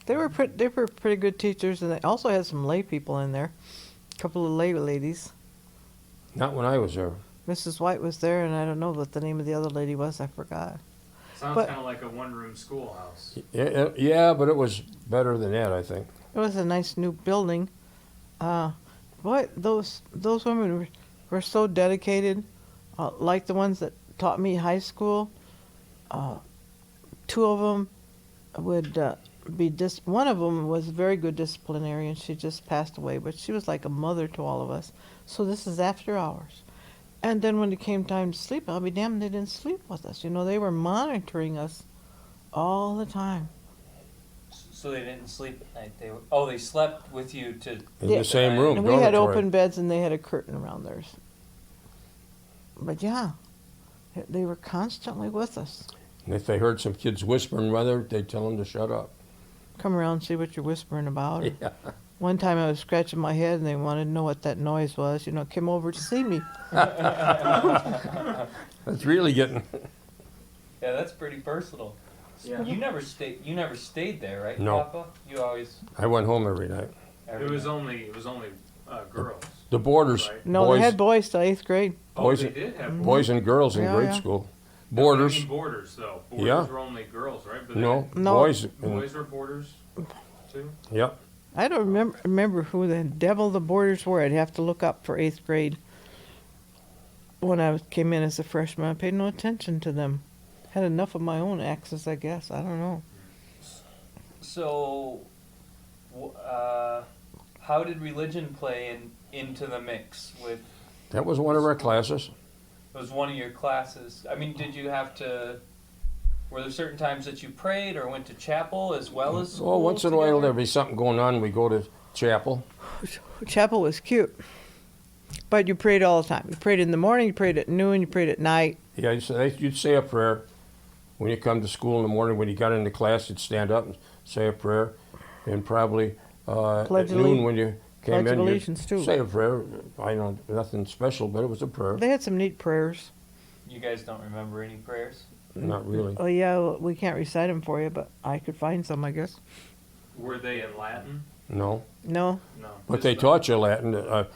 They were pretty good teachers, and they also had some lay people in there. A couple of lay ladies. Not when I was there. Mrs. White was there, and I don't know what the name of the other lady was. I forgot. Sounds But- kind of like a one-room schoolhouse. Yeah, but it was better than that, I think. It was a nice new building. Boy, those women were so dedicated. Like the ones that taught me high school. 2 of them would one of them was a very good disciplinarian. She just passed away, but she was like a mother to all of us. So this is after hours. And then when it came time to sleep, I'll be damned, they didn't sleep with us. You know, they were monitoring us all the time. So they didn't sleep at night. They slept with you to. In Yeah. the same room, And we had dormitory. open beds, and they had a curtain around theirs. But yeah, they were constantly with us. And if they heard some kids whispering, rather, they'd tell them to shut up. Come around and see what you're whispering about. Or Yeah. one time I was scratching my head, and they wanted to know what that noise was. You know, came over to see me. That's really getting. Yeah, that's pretty personal. Yeah. You never stayed there, right, No. Papa? You always. I went home every night. It was only girls. The borders, Right. No, boys, they had boys till 8th grade. Boys- they did have boys and girls in Yeah, grade yeah. school. No, Borders, I mean borders though. Borders Yeah. were only girls, right? But no, No. boys. boys were borders too. Yep. I don't remember who the devil the borders were. I'd have to look up for 8th grade. When I came in as a freshman, I paid no attention to them. Had enough of my own axes, I guess. I don't know. So, how did religion play into the mix? With That was one of our classes. it was one of your classes. I mean, did you have to Were there certain times that you prayed or went to chapel as well as school? Well, once in a while there'd be something going on. We go to chapel. Chapel was cute, but you prayed all the time. You prayed in the morning, you prayed at noon, you prayed at night. Yeah, you'd say a prayer when you come to school in the morning. When you got into class, you'd stand up and say a prayer, and probably at noon when you came in, you'd say a prayer. I know nothing special, but it was a prayer. They had some neat prayers. You guys don't remember any prayers? Not really. Oh yeah, well, we can't recite them for you, but I could find some, I guess. Were they in Latin? No. No. No. But they taught you Latin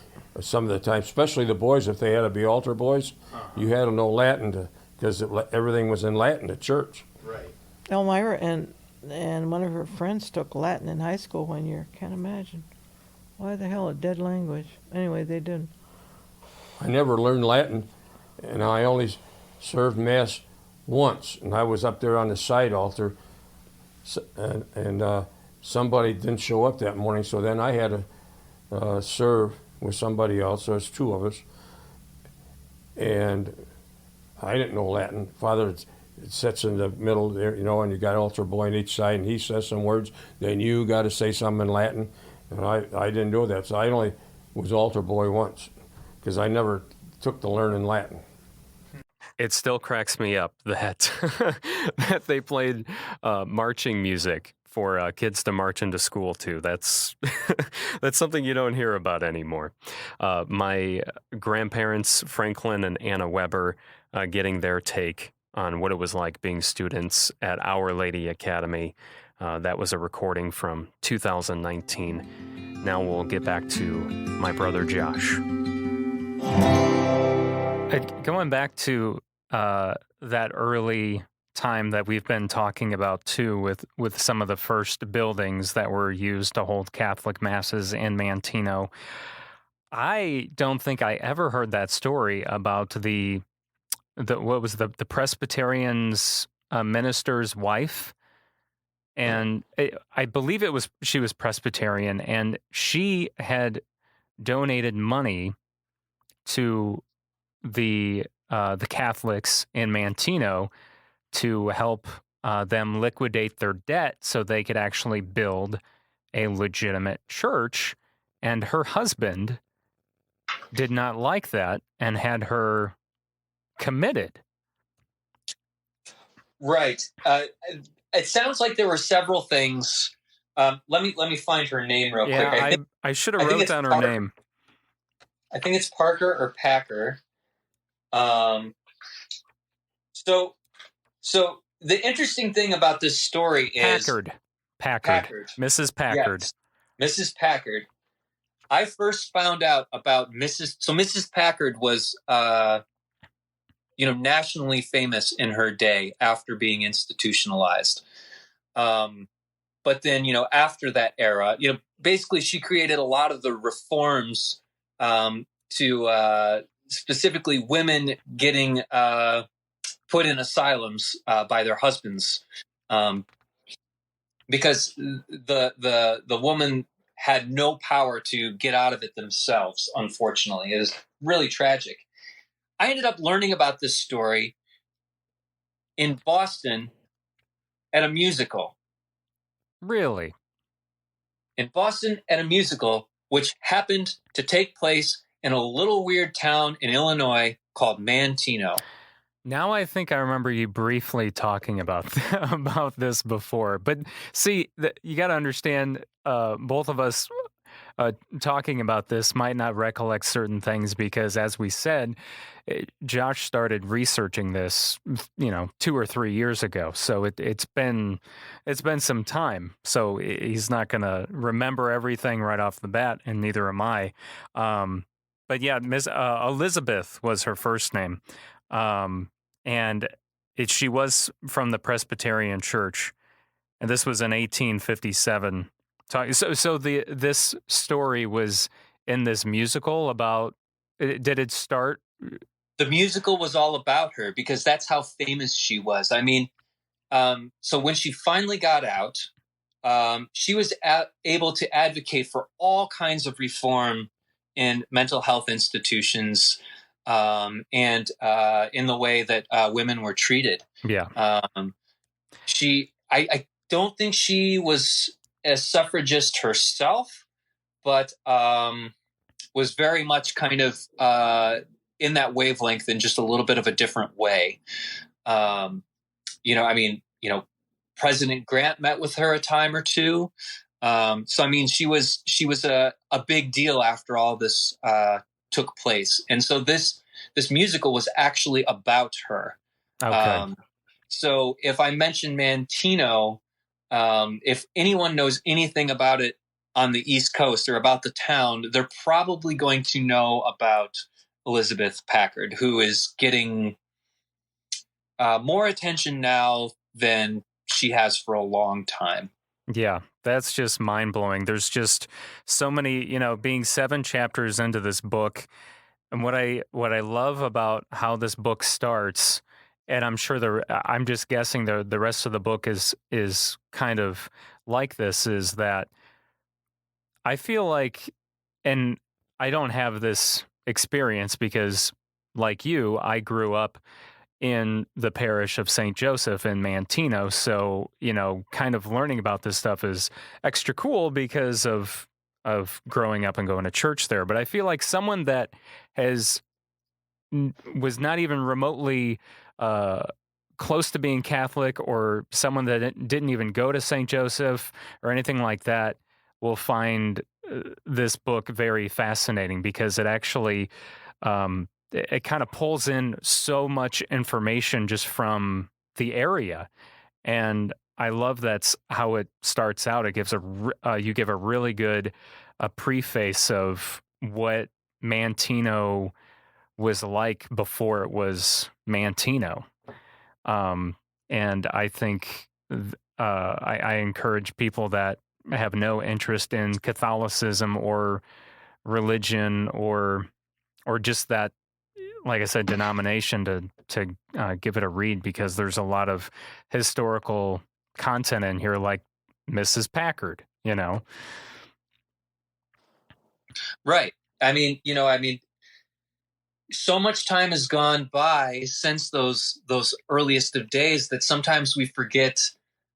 some of the time, especially the boys. If they had to be altar boys, you had to know Latin because everything was in Latin at church. Right. Elmira and one of her friends took Latin in high school one year. Can't imagine. Why the hell a dead language? Anyway, they didn't. I never learned Latin, and I only served Mass once, and I was up there on the side altar, and somebody didn't show up that morning, so then I had to serve with somebody else. There's two of us, and I didn't know Latin. Father sits in the middle there, and you got altar boy on each side, and he says some words. Then you got to say something in Latin, and I didn't know that, so I only was altar boy once because I never took to learning Latin. It still cracks me up that that they played marching music for kids to march into school to. That's that's something you don't hear about anymore. My grandparents, Franklin and Anna Weber, getting their take on what it was like being students at Our Lady Academy. That was a recording from 2019. Now we'll get back to my brother Josh. Going back to that early time that we've been talking about too, with some of the first buildings that were used to hold Catholic masses in Manteno, I don't think I ever heard that story about the Presbyterian's minister's wife, and I believe she was Presbyterian, and she had donated money to the Catholics in Manteno to help them liquidate their debt so they could actually build a legitimate church. And her husband did not like that and had her committed. Right. It sounds like there were several things. Let me find her name real quick. I should have wrote down her name. I think it's Parker or Packer. So the interesting thing about this story is Packard. Mrs. Packard. Yes, Mrs. Packard. I first found out about Mrs. Packard was nationally famous in her day after being institutionalized. But then, after that era, basically she created a lot of the reforms to specifically women getting put in asylums by their husbands, because the woman had no power to get out of it themselves. Unfortunately, it is really tragic. I ended up learning about this story in Boston at a musical. Really? In Boston at a musical, which happened to take place in a little weird town in Illinois called Manteno. Now I think I remember you briefly talking about this before. But see, you got to understand, both of us talking about this might not recollect certain things because, as we said, Josh started researching this, 2 or 3 years ago. So it's been some time. So he's not going to remember everything right off the bat, and neither am I. But yeah, Miss Elizabeth was her first name. And she was from the Presbyterian Church, and this was in 1857. So this story was in this musical about. Did it start? The musical was all about her because that's how famous she was. I mean, so when she finally got out, she was able to advocate for all kinds of reform in mental health institutions. And in the way that women were treated. Yeah. I don't think she was a suffragist herself, but was very much kind of in that wavelength in just a little bit of a different way. President Grant met with her a time or two. So I mean, she was a big deal after all this took place, and so this musical was actually about her. Okay. So if I mention Manteno, if anyone knows anything about it on the East Coast or about the town, they're probably going to know about Elizabeth Packard, who is getting more attention now than she has for a long time. Yeah, that's just mind-blowing. There's just so many, being 7 chapters into this book, and what I love about how this book starts, and I'm sure I'm just guessing the rest of the book is kind of like this, is that I feel like, and I don't have this experience because, like you, I grew up in the parish of St. Joseph in Manteno. So, kind of learning about this stuff is extra cool because of growing up and going to church there. But I feel like someone that was not even remotely close to being Catholic, or someone that didn't even go to St. Joseph or anything like that, will find this book very fascinating, because it actually it kind of pulls in so much information just from the area. And I love that's how it starts out. It gives you give a really good preface of what Manteno was like before it was Manteno. And I think I encourage people that have no interest in Catholicism or religion or just that, like I said, denomination, to give it a read, because there's a lot of historical content in here, like Mrs. Packard, Right. I mean, so much time has gone by since those earliest of days that sometimes we forget,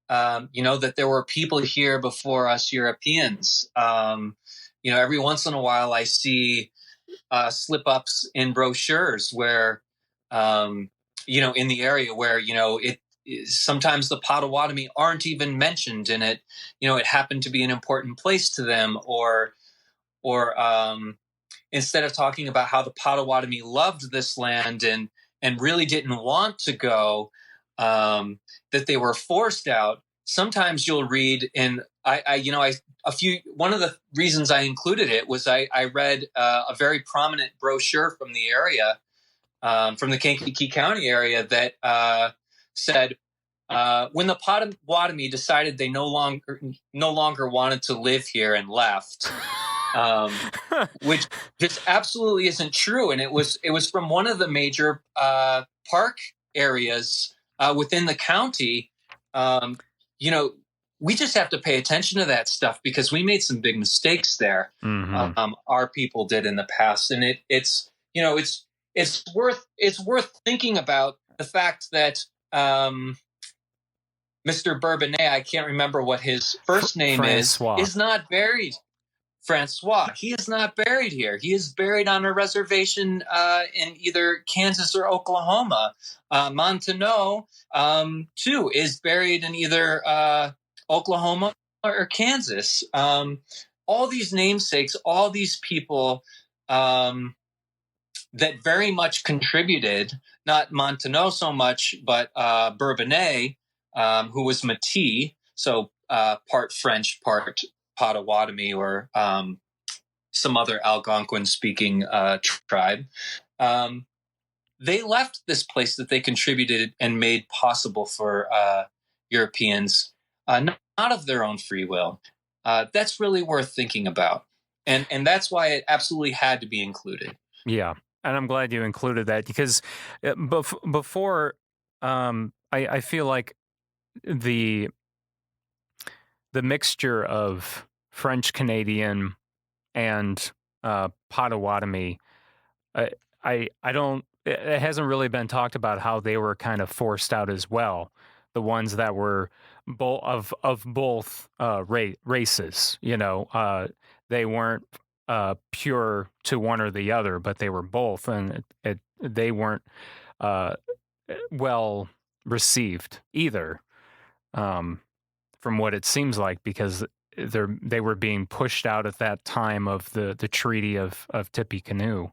that there were people here before us Europeans. Every once in a while I see slip-ups in brochures where, in the area where, sometimes the Potawatomi aren't even mentioned in it. It happened to be an important place to them, or instead of talking about how the Potawatomi loved this land and really didn't want to go, that they were forced out. Sometimes you'll read, and one of the reasons I included it was I read a very prominent brochure from the area, from the Kankakee County area, that said, when the Potawatomi decided they no longer wanted to live here and left, which just absolutely isn't true. And it was from one of the major park areas within the county. We just have to pay attention to that stuff because we made some big mistakes there. Mm-hmm. Our people did in the past, and it's worth thinking about the fact that Mr. Bourbonnais, I can't remember what his first name is not buried. Francois. He is not buried here. He is buried on a reservation in either Kansas or Oklahoma. Manteno, too, is buried in either Oklahoma or Kansas. All these namesakes, all these people that very much contributed, not Manteno so much, but Bourbonnais, who was Métis, so part French, part Potawatomi, or some other Algonquin-speaking tribe. They left this place that they contributed and made possible for Europeans, not of their own free will. That's really worth thinking about. And that's why it absolutely had to be included. Yeah, and I'm glad you included that, because before, I feel like the mixture of French Canadian and Potawatomi, I don't. It hasn't really been talked about how they were kind of forced out as well. the ones that were of both races. They weren't pure to one or the other, but they were both, and they weren't well received either, from what it seems like, because they were being pushed out at that time of the Treaty of Tippecanoe.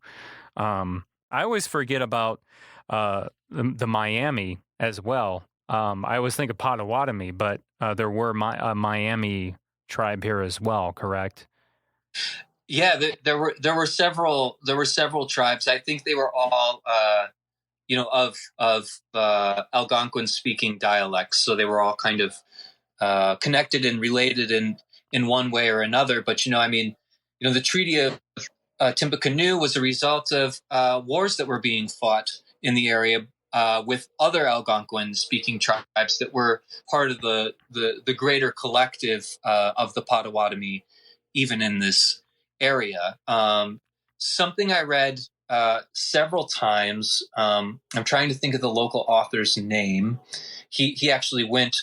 I always forget about the Miami as well. I always think of Potawatomi, but there were a Miami tribe here as well, correct? Yeah, there were several tribes. I think they were all of Algonquin speaking dialects, so they were all kind of connected and related in one way or another. But the Treaty of Tippecanoe was a result of wars that were being fought in the area with other Algonquin-speaking tribes that were part of the greater collective of the Potawatomi, even in this area. Something I read several times. I'm trying to think of the local author's name. He actually went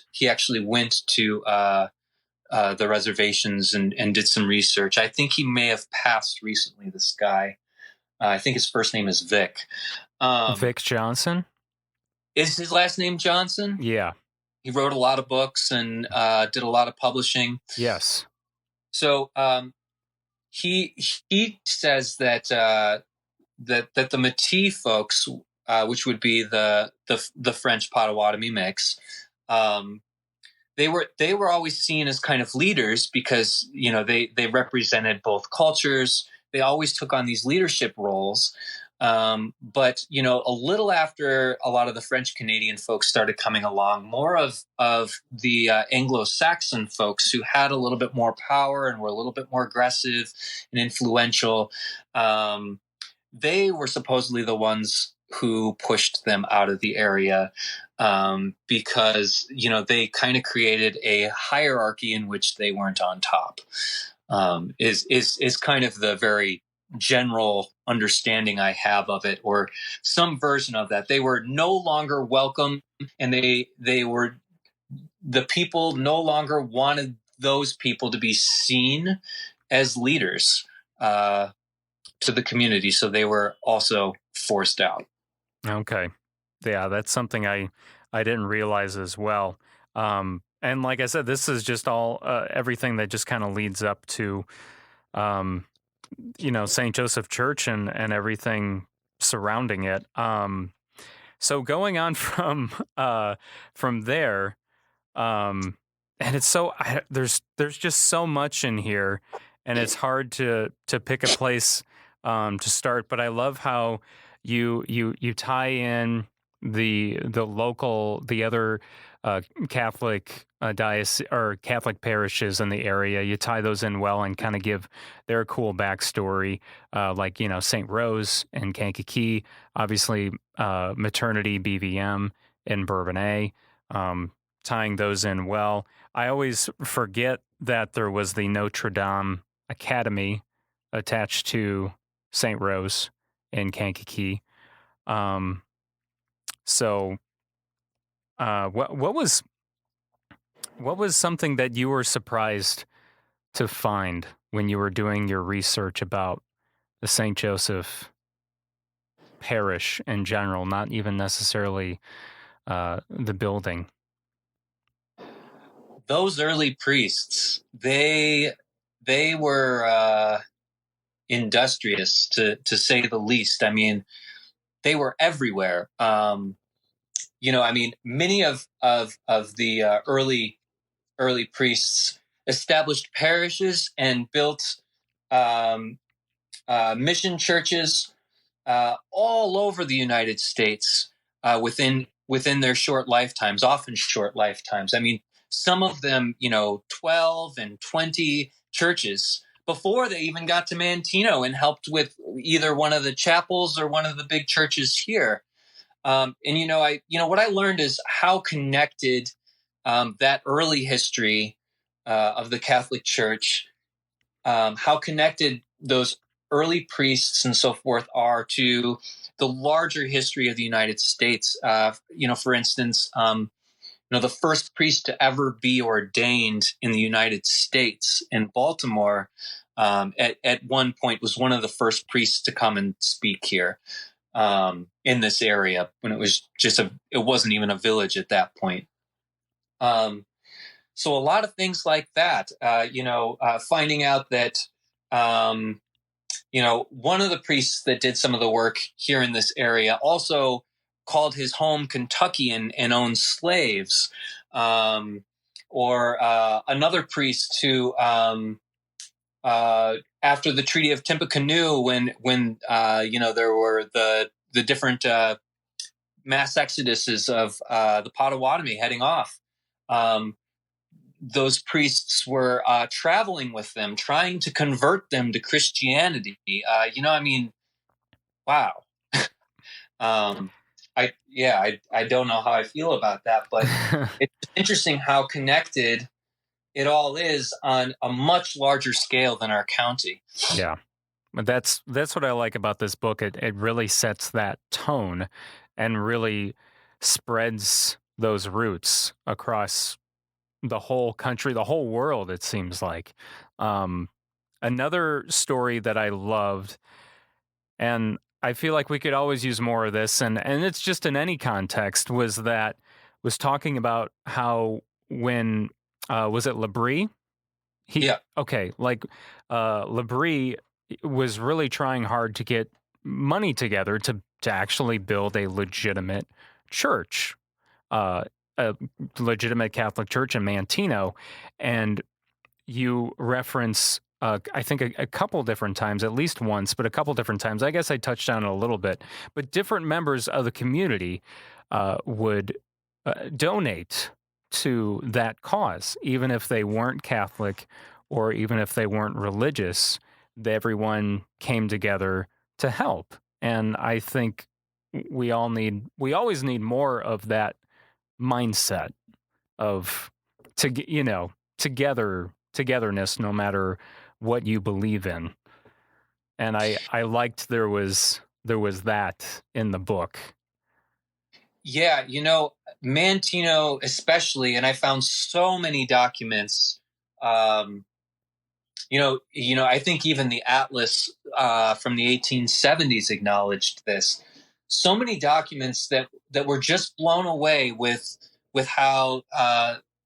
to the reservations and did some research. I think he may have passed recently. This guy, I think his first name is Vic. Vic Johnson. Is his last name Johnson? Yeah. He wrote a lot of books and did a lot of publishing. Yes. So he says that that the Métis folks, which would be the French Potawatomi mix, they were always seen as kind of leaders because they represented both cultures. They always took on these leadership roles. But a little after a lot of the French Canadian folks started coming along, more of the Anglo-Saxon folks who had a little bit more power and were a little bit more aggressive and influential, they were supposedly the ones who pushed them out of the area because they kind of created a hierarchy in which they weren't on top. Is kind of the very general understanding I have of it, or some version of that. They were no longer welcome, and the people no longer wanted those people to be seen as leaders to the community, so they were also forced out. Okay. Yeah, that's something I didn't realize as well. And like I said, this is just all everything that just kind of leads up to St. Joseph Church and everything surrounding it. So going on from there, and it's so there's just so much in here, and it's hard to pick a place to start. But I love how you tie in the other Catholic diocese or Catholic parishes in the area. You tie those in well and kind of give their cool backstory, like St. Rose in Kankakee, obviously Maternity BVM in Bourbonnais, tying those in well. I always forget that there was the Notre Dame Academy attached to St. Rose in Kankakee. So what was something that you were surprised to find when you were doing your research about the St. Joseph parish in general, not even necessarily the building? Those early priests, they were industrious, to say the least. I mean, they were everywhere. Many of the early priests established parishes and built mission churches all over the United States within their short lifetimes, often short lifetimes. I mean, some of them, 12 and 20 churches before they even got to Manteno and helped with either one of the chapels or one of the big churches here. What I learned is how connected that early history of the Catholic Church, how connected those early priests and so forth are to the larger history of the United States. For instance, the first priest to ever be ordained in the United States in Baltimore, at one point was one of the first priests to come and speak here in this area when it was it wasn't even a village at that point. So a lot of things like that, finding out that, one of the priests that did some of the work here in this area also called his home Kentucky and owned slaves. Or another priest who, after the Treaty of Tippecanoe, when there were the different mass exoduses of the Potawatomi heading off, those priests were traveling with them, trying to convert them to Christianity. Wow. I don't know how I feel about that, but it's interesting how connected it all is on a much larger scale than our county. Yeah. But that's what I like about this book. It really sets that tone and really spreads those roots across the whole country, the whole world, it seems like. Another story that I loved, and I feel like we could always use more of this, and it's just in any context, was talking about how when, was it Labrie? Yeah. Okay, like Labrie was really trying hard to get money together to actually build a legitimate church, a legitimate Catholic church in Manteno. And you reference, I think a couple different times, at least once, but a couple different times, I guess I touched on it a little bit, but different members of the community would donate to that cause, even if they weren't Catholic or even if they weren't religious. Everyone came together to help. And I think we always need more of that mindset of togetherness, no matter what you believe in. And I liked there was that in the book. Yeah, Manteno especially, and I found so many documents. I think even the Atlas from the 1870s acknowledged this. So many documents that were just blown away with how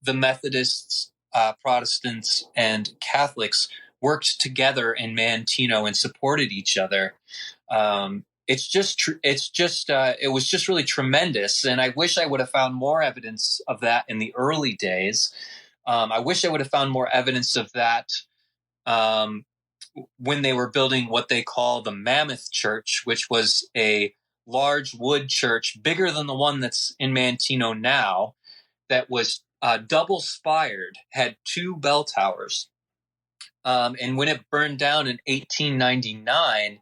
the Methodists, Protestants, and Catholics worked together in Manteno and supported each other. It was just really tremendous. And I wish I would have found more evidence of that in the early days. I wish I would have found more evidence of that when they were building what they call the Mammoth Church, which was a large wood church bigger than the one that's in Manteno now, that was double spired, had 2 bell towers. And when it burned down in 1899,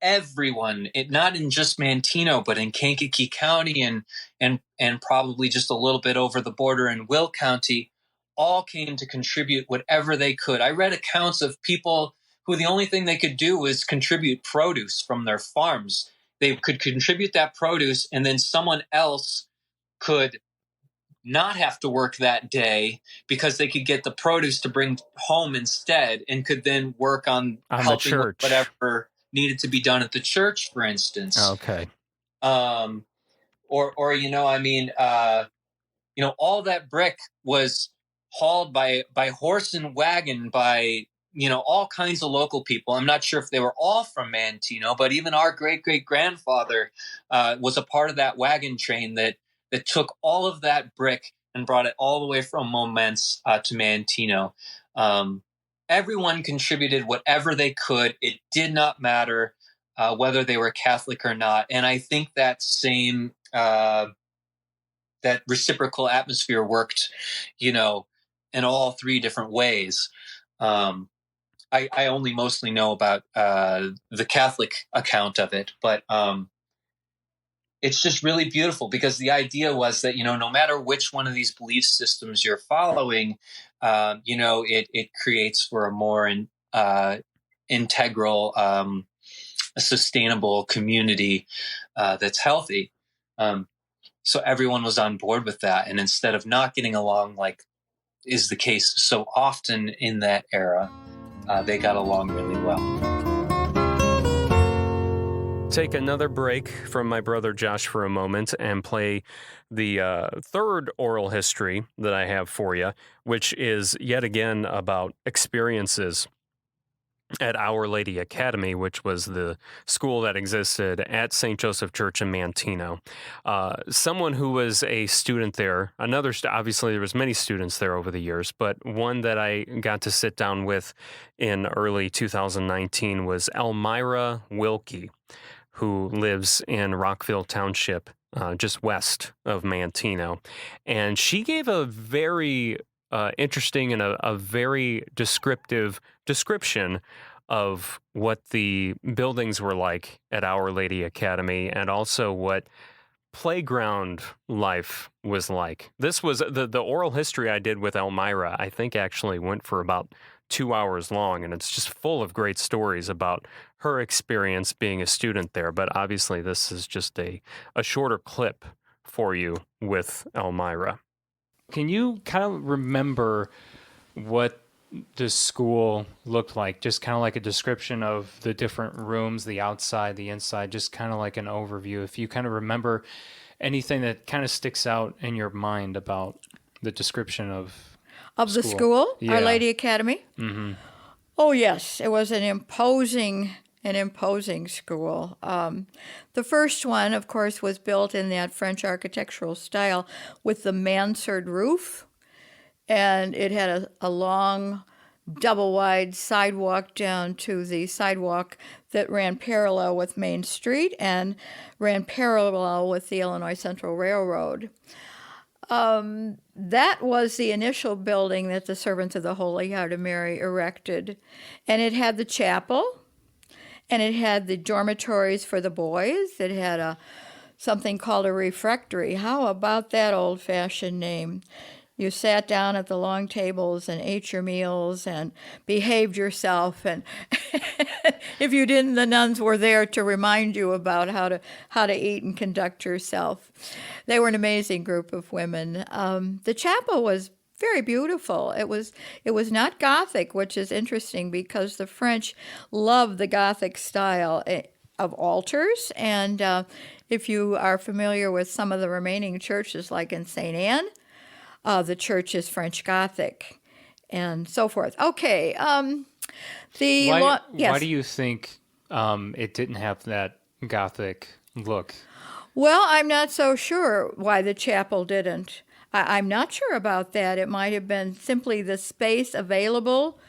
everyone, not in just Manteno, but in Kankakee County and probably just a little bit over the border in Will County, all came to contribute whatever they could. I read accounts of people who the only thing they could do was contribute produce from their farms. They could contribute that produce, and then someone else could not have to work that day because they could get the produce to bring home instead, and could then work on helping with whatever needed to be done at the church, for instance. Okay. All that brick was hauled by horse and wagon by, all kinds of local people. I'm not sure if they were all from Manteno, but even our great-great-grandfather was a part of that wagon train that took all of that brick and brought it all the way from Momence to Manteno. Everyone contributed whatever they could. It did not matter whether they were Catholic or not. And I think that same that reciprocal atmosphere worked, in all 3 different ways. I only mostly know about the Catholic account of it, but it's just really beautiful because the idea was that, no matter which one of these belief systems you're following, it creates for a more integral, a sustainable community that's healthy. So everyone was on board with that. And instead of not getting along, like is the case so often in that era, they got along really well. Take another break from my brother Josh for a moment and play the third oral history that I have for you, which is yet again about experiences at Our Lady Academy, which was the school that existed at St. Joseph Church in Manteno. Someone who was a student there, obviously there was many students there over the years, but one that I got to sit down with in early 2019 was Elmira Wilkie, who lives in Rockville Township, just west of Manteno. And she gave a very interesting and a very descriptive description of what the buildings were like at Our Lady Academy and also what playground life was like. This was the oral history I did with Elmira, I think actually went for about 2 hours long, and it's just full of great stories about her experience being a student there. But obviously this is just a shorter clip for you with Elmira. Can you kind of remember what the school looked like? Just kind of like a description of the different rooms, the outside, the inside, just kind of like an overview. If you kind of remember anything that kind of sticks out in your mind about the description of the school, Yeah. Our Lady Academy. Mm-hmm. Oh yes, it was an imposing school. The first one, of course, was built in that French architectural style with the mansard roof, and it had a long, double-wide sidewalk down to the sidewalk that ran parallel with Main Street and ran parallel with the Illinois Central Railroad. That was the initial building that the Servants of the Holy Heart of Mary erected, and it had the chapel. And it had the dormitories for the boys. It had something called a refectory. How about that old-fashioned name? You sat down at the long tables and ate your meals and behaved yourself. And if you didn't, the nuns were there to remind you about how to eat and conduct yourself. They were an amazing group of women. The chapel was very beautiful. It was not Gothic, which is interesting because the French love the Gothic style of altars. And if you are familiar with some of the remaining churches, like in St. Anne, the church is French Gothic and so forth. Okay. Why do you think it didn't have that Gothic look? Well, I'm not so sure why the chapel didn't. I'm not sure about that. It might have been simply the space available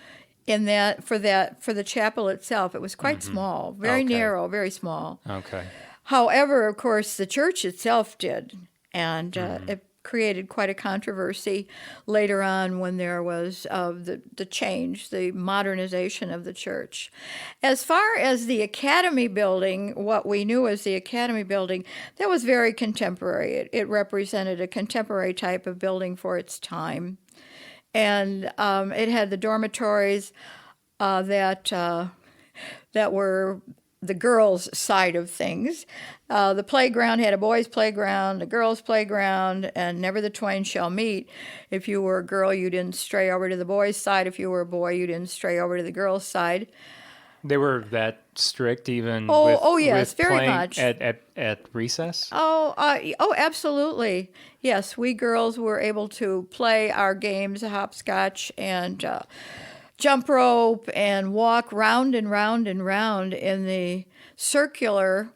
in that for the chapel itself. It was quite small, very narrow, very small. Okay. However, of course, the church itself did, and it created quite a controversy later on when there was the change, the modernization of the church. As far as the Academy building, what we knew as the Academy building, that was very contemporary. It represented a contemporary type of building for its time. And it had the dormitories that were the girls' side of things. The playground had a boys' playground, a girls' playground, and never the twain shall meet. If you were a girl, you didn't stray over to the boys' side. If you were a boy, you didn't stray over to the girls' side. They were that strict, even. Yes, with very playing much. At recess. Oh, absolutely. Yes, we girls were able to play our games, hopscotch and jump rope, and walk round and round and round in the circular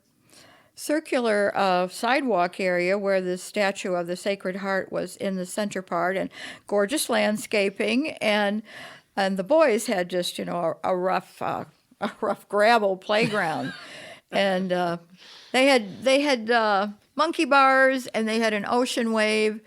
sidewalk area where the statue of the Sacred Heart was in the center part, and gorgeous landscaping. And the boys had just a rough gravel playground, and they had monkey bars, and they had an ocean wave,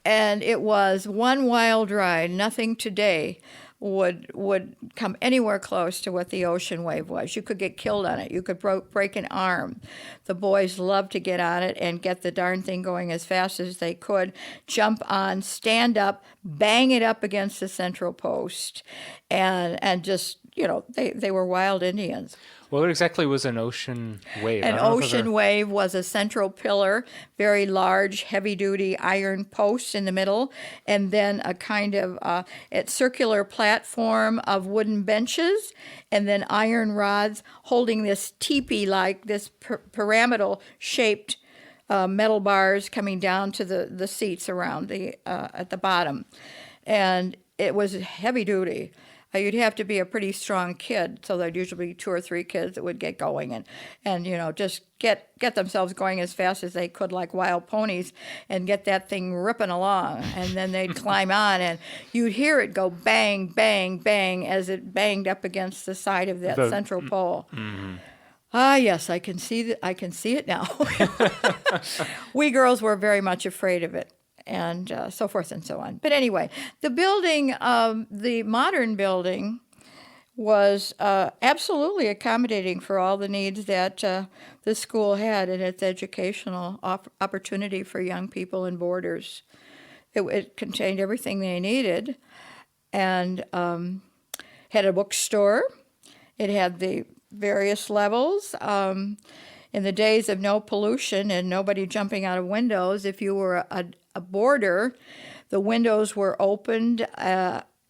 and it was one wild ride. Nothing today would come anywhere close to what the ocean wave was. You could get killed on it. You could break an arm. The boys loved to get on it and get the darn thing going as fast as they could, jump on, stand up, bang it up against the central post, and just they were wild Indians. What exactly was an ocean wave? An ocean wave was a central pillar, very large, heavy-duty iron post in the middle, and then a kind of circular platform of wooden benches, and then iron rods holding this teepee-like, this pyramidal-shaped metal bars coming down to the seats around at the bottom. And it was heavy-duty. You'd have to be a pretty strong kid, so there'd usually be 2 or 3 kids that would get going and just get themselves going as fast as they could like wild ponies and get that thing ripping along. And then they'd climb on, and you'd hear it go bang, bang, bang as it banged up against the side of that central pole. Mm-hmm. Ah, yes, I can see it now. We girls were very much afraid of it. And so forth and so on. But anyway, the building, the modern building, was absolutely accommodating for all the needs that the school had in its educational opportunity for young people and boarders. It contained everything they needed, and had a bookstore. It had the various levels. In the days of no pollution and nobody jumping out of windows, if you were a boarder, the windows were opened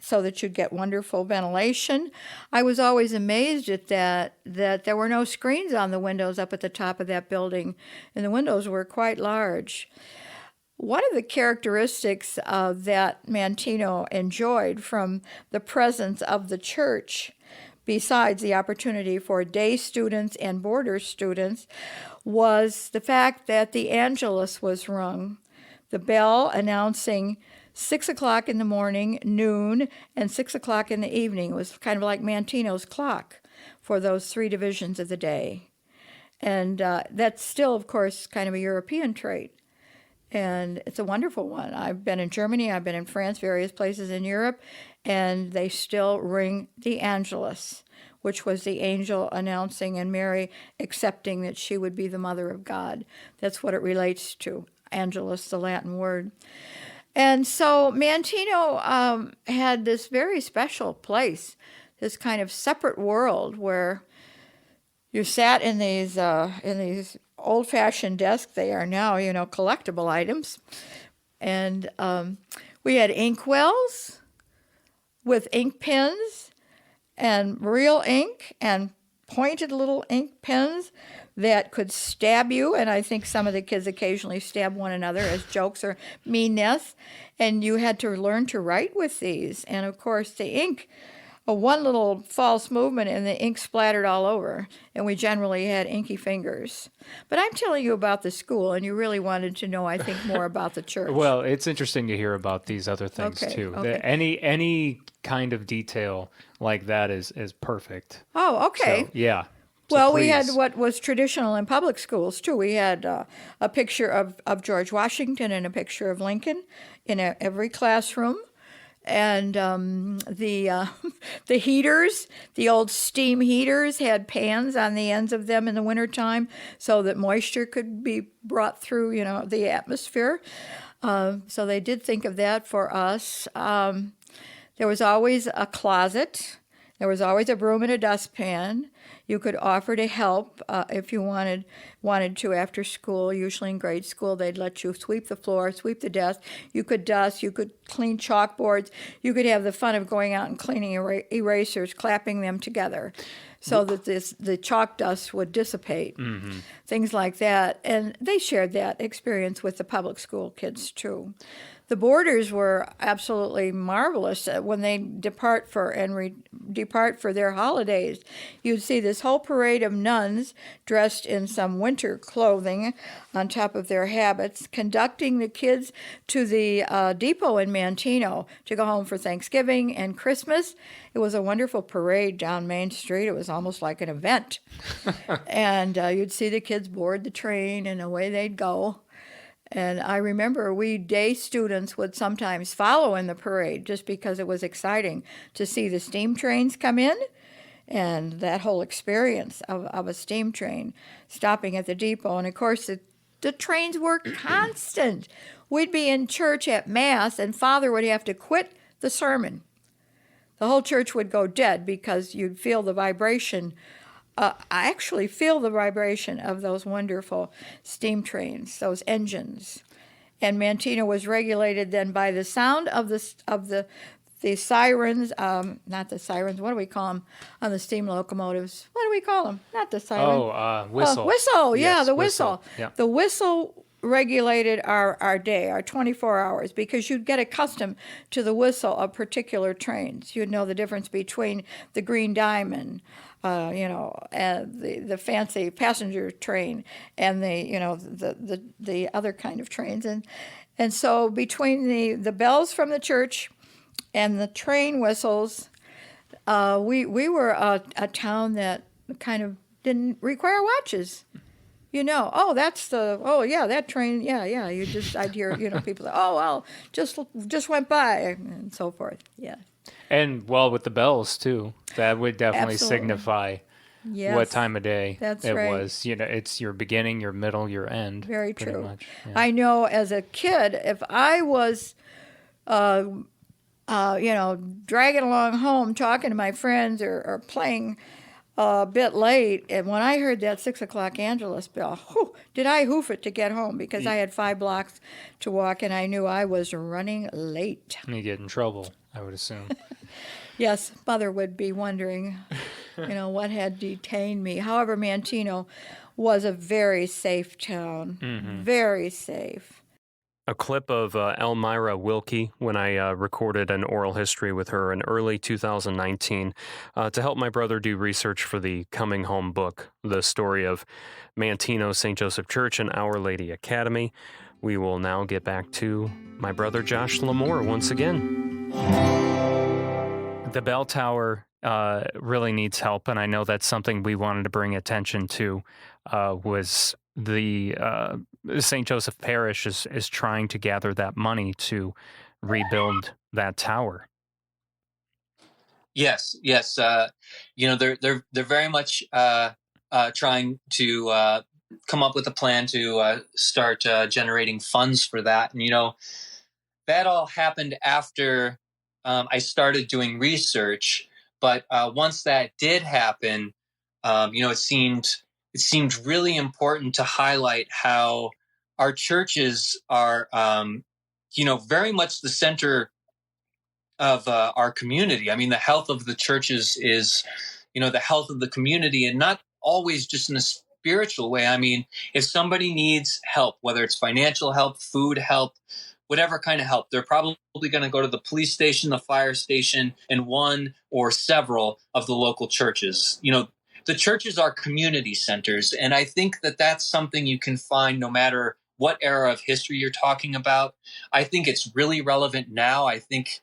so that you'd get wonderful ventilation. I was always amazed at that there were no screens on the windows up at the top of that building, and the windows were quite large. One of the characteristics that Manteno enjoyed from the presence of the church, besides the opportunity for day students and boarder students, was the fact that the Angelus was rung. The bell announcing 6 o'clock in the morning, noon, and 6 o'clock in the evening. It was kind of like Manteno's clock for those 3 divisions of the day. And that's still, of course, kind of a European trait. And it's a wonderful one. I've been in Germany, I've been in France, various places in Europe, and they still ring the Angelus, which was the angel announcing and Mary accepting that she would be the mother of God. That's what it relates to, Angelus, the Latin word. And so Manteno had this very special place, this kind of separate world where you sat in these old-fashioned desks. They are now, collectible items. And we had inkwells with ink pens and real ink and pointed little ink pens that could stab you. And I think some of the kids occasionally stab one another as jokes or meanness. And you had to learn to write with these. And, of course, the ink, one little false movement and the ink splattered all over, and we generally had inky fingers. But I'm telling you about the school, and you really wanted to know, I think, more about the church. Well, it's interesting to hear about these other things, too. Okay. Any kind of detail like that is perfect. Oh, okay. So, yeah. Well, So we had please. what was traditional in public schools, too. We had a picture of George Washington and a picture of Lincoln in every classroom. And the heaters, the old steam heaters, had pans on the ends of them in the wintertime so that moisture could be brought through, the atmosphere. So they did think of that for us. There was always a closet. There was always a broom and a dustpan. You could offer to help if you wanted to after school. Usually in grade school, they'd let you sweep the floor, sweep the desk. You could dust. You could clean chalkboards. You could have the fun of going out and cleaning erasers, clapping them together so that the chalk dust would dissipate, things like that. And they shared that experience with the public school kids, too. The boarders were absolutely marvelous when they depart for their holidays. You'd see this whole parade of nuns dressed in some winter clothing on top of their habits, conducting the kids to the depot in Manteno to go home for Thanksgiving and Christmas. It was a wonderful parade down Main Street. It was almost like an event. And you'd see the kids board the train, and away they'd go. And I remember we day students would sometimes follow in the parade just because it was exciting to see the steam trains come in and that whole experience of a steam train stopping at the depot. And, of course, the trains were constant. We'd be in church at Mass, and Father would have to quit the sermon The whole church would go dead because you'd feel the vibration. I actually feel the vibration of those wonderful steam trains, those engines. And Manteno was regulated then by the sound of the sirens, not the sirens, what do we call them on the steam locomotives? What do we call them? Not the siren. Whistle. Whistle, yeah, Yes, the whistle. Yeah. The whistle regulated our day, our 24 hours, because you'd get accustomed to the whistle of particular trains. You'd know the difference between the Green Diamond, and the fancy passenger train, and the other kind of trains, and so between the bells from the church and the train whistles, we were a town that kind of didn't require watches. That train, yeah. I'd hear, people say, oh, well, just went by, and so forth. Yeah. And with the bells too, that would definitely Absolutely. signify Yes, what time of day that's it right. was. It's your beginning, your middle, your end. Very pretty true. much. Yeah. I know as a kid, if I was, dragging along home, talking to my friends or playing a bit late, and when I heard that 6 o'clock Angelus bell, did I hoof it to get home, because I had 5 blocks to walk, and I knew I was running late. You get in trouble, I would assume. Yes, Mother would be wondering, what had detained me. However, Manteno was a very safe town, very safe. A clip of Elmira Wilkie when I recorded an oral history with her in early 2019 to help my brother do research for the Coming Home book, the story of Manteno St. Joseph Church and Our Lady Academy. We will now get back to my brother Josh LaMore once again. The bell tower really needs help, and I know that's something we wanted to bring attention to, was the St. Joseph Parish is trying to gather that money to rebuild that tower. Yes. They're very much trying to come up with a plan to start generating funds for that. And that all happened after I started doing research. But once that did happen, it seemed really important to highlight how our churches are, very much the center of our community. I mean, the health of the churches is, the health of the community, and not always just in a spiritual way. I mean, if somebody needs help, whether it's financial help, food help, whatever kind of help, they're probably going to go to the police station, the fire station, and one or several of the local churches. The churches are community centers, and I think that that's something you can find no matter what era of history you're talking about. I think it's really relevant now. I think,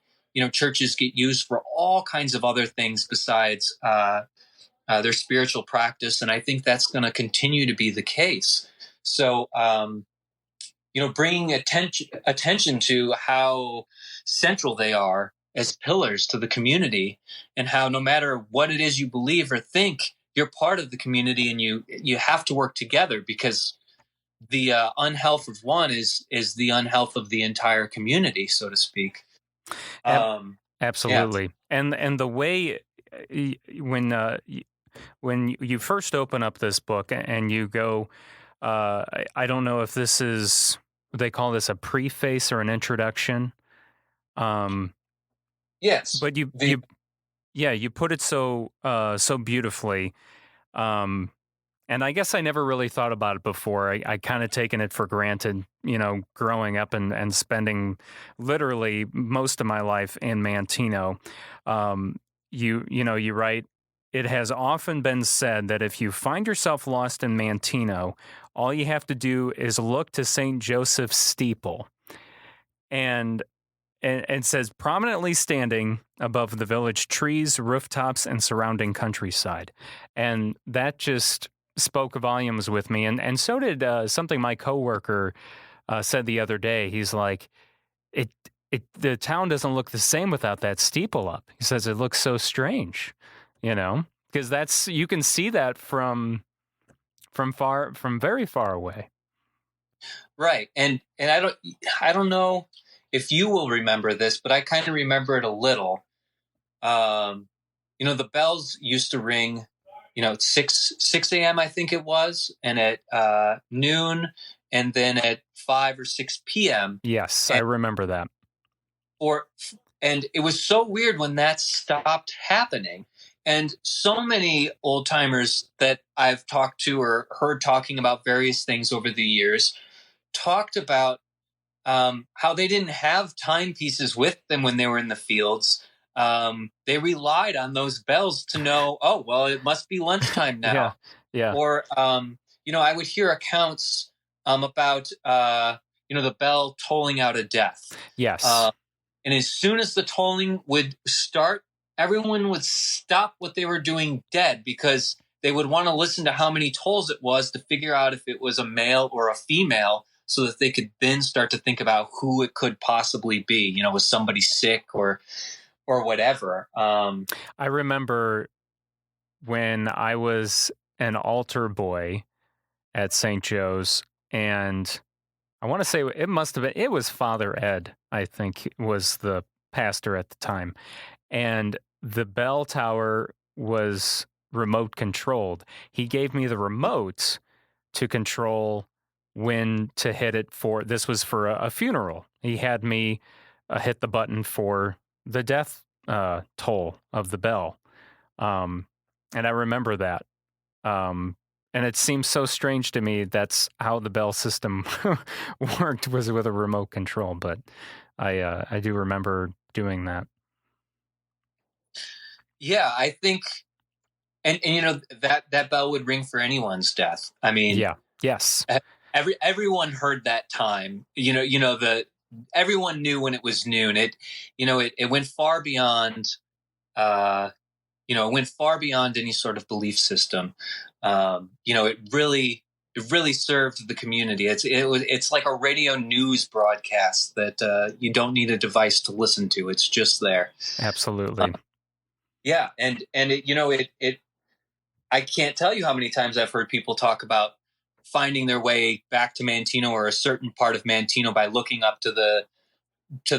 churches get used for all kinds of other things besides their spiritual practice, and I think that's going to continue to be the case. So, bringing attention to how central they are as pillars to the community, and how no matter what it is you believe or think, you're part of the community, and you have to work together, because the unhealth of one is the unhealth of the entire community, so to speak. Absolutely. Yeah. And the way when you first open up this book and you go, I don't know if this is, they call this a preface or an introduction. Yes. But you put it so beautifully. And I guess I never really thought about it before. I kind of taken it for granted, growing up and spending literally most of my life in Manteno. You write, it has often been said that if you find yourself lost in Manteno, all you have to do is look to St. Joseph's steeple. And says, prominently standing above the village trees, rooftops, and surrounding countryside. And that just spoke volumes with me. And so did something my coworker said the other day. He's like, the town doesn't look the same without that steeple up. He says it looks so strange, because you can see that from very far away. Right. And I don't know if you will remember this, but I kind of remember it a little. The bells used to ring, at 6 a.m. I think it was, and at noon, and then at 5 or 6 p.m. Yes, I remember that. And it was so weird when that stopped happening. And so many old timers that I've talked to or heard talking about various things over the years talked about how they didn't have timepieces with them when they were in the fields. They relied on those bells to know, oh, well, it must be lunchtime now. Yeah. Or, I would hear accounts about, the bell tolling out a death. Yes. And as soon as the tolling would start, everyone would stop what they were doing dead, because they would want to listen to how many tolls it was to figure out if it was a male or a female, so that they could then start to think about who it could possibly be. Was somebody sick or whatever. I remember when I was an altar boy at St. Joe's, and I want to say it was Father Ed, I think, was the pastor at the time. And the bell tower was remote controlled. He gave me the remote to control when to hit it for. This was for a funeral. He had me hit the button for the death toll of the bell. And I remember that. And it seems so strange to me that's how the bell system worked, was with a remote control. But I do remember doing that. Yeah, I think, and that bell would ring for anyone's death. I mean, yeah, yes, everyone heard that time. Everyone knew when it was noon. It went far beyond. It went far beyond any sort of belief system. It really served the community. It's like a radio news broadcast that you don't need a device to listen to. It's just there. Absolutely. Yeah, and it I can't tell you how many times I've heard people talk about finding their way back to Manteno or a certain part of Manteno by looking up to the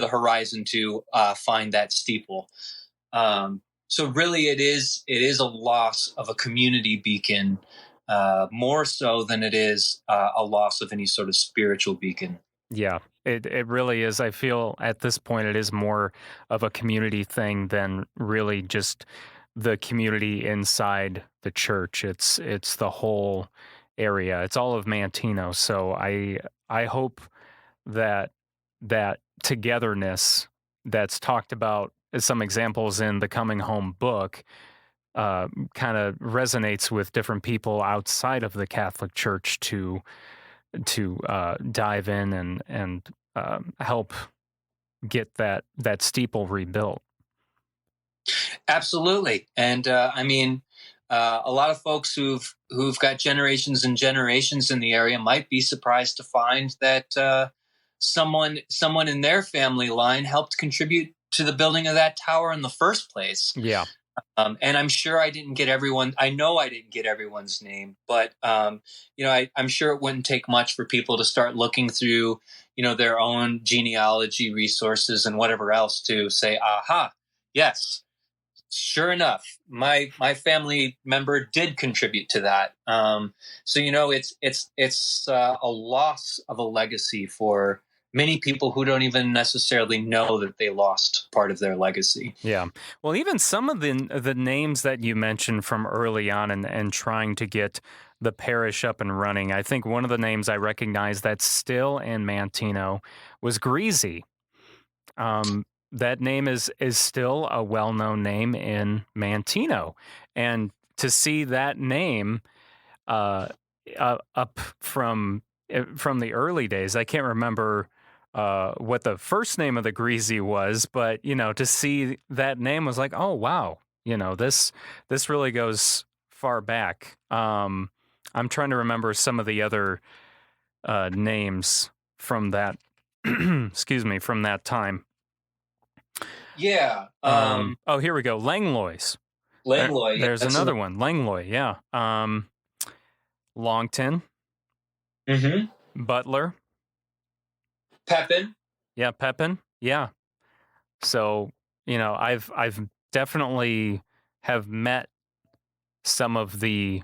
horizon to find that steeple. So really, it is a loss of a community beacon, more so than it is a loss of any sort of spiritual beacon. Yeah, it really is. I feel at this point it is more of a community thing than really just the community inside the church. It's the whole area. It's all of Manteno. So I hope that togetherness that's talked about as some examples in the Coming Home book kind of resonates with different people outside of the Catholic Church to dive in and help get that steeple rebuilt. Absolutely, and a lot of folks who've got generations and generations in the area might be surprised to find that someone in their family line helped contribute to the building of that tower in the first place. Yeah. And I'm sure I didn't get everyone. I know I didn't get everyone's name, but I'm sure it wouldn't take much for people to start looking through, their own genealogy resources and whatever else to say, aha, yes, sure enough, my family member did contribute to that. So it's a loss of a legacy for many people who don't even necessarily know that they lost part of their legacy. Yeah. Well, even some of the names that you mentioned from early on and trying to get the parish up and running, I think one of the names I recognize that's still in Manteno was Greasy. That name is still a well-known name in Manteno. And to see that name up from the early days, I can't remember what the first name of the Greasy was, but to see that name was like, oh wow, this really goes far back. I'm trying to remember some of the other names from that excuse me, from that time. Yeah. Oh, here we go. Langlois. There's another one. Langlois, yeah. Longton. Mm-hmm. Butler. Pepin. Yeah, Pepin. Yeah. So, I've definitely have met some of the,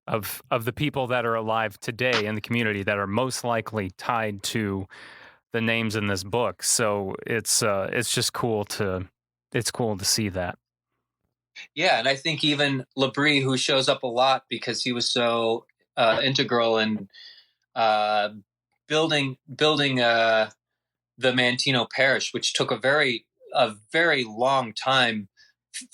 of the people that are alive today in the community that are most likely tied to the names in this book. So it's just cool to see that. Yeah, and I think even Labrie, who shows up a lot because he was so integral in building the Manteno parish, which took a very long time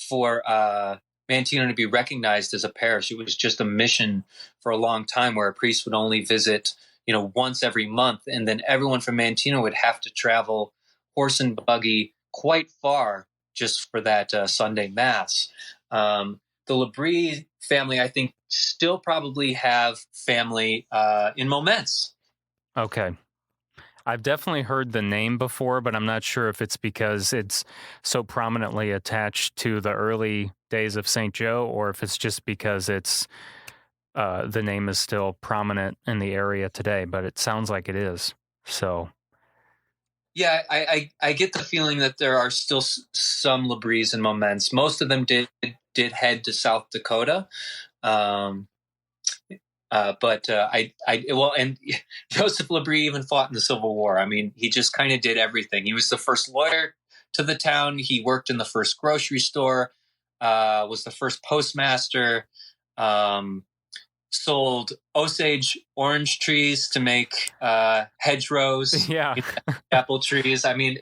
for Manteno to be recognized as a parish. It was just a mission for a long time where a priest would only visit, once every month, and then everyone from Manteno would have to travel horse and buggy quite far just for that Sunday Mass. The Labrie family, I think, still probably have family in Moments. Okay. I've definitely heard the name before, but I'm not sure if it's because it's so prominently attached to the early days of St. Joe, or if it's just because it's the name is still prominent in the area today. But it sounds like it is. So, yeah, I get the feeling that there are still some Labries and Moments. Most of them did head to South Dakota. And Joseph Labrie even fought in the Civil War. I mean, he just kind of did everything. He was the first lawyer to the town. He worked in the first grocery store, was the first postmaster, sold Osage orange trees to make hedgerows, yeah, apple trees. I mean,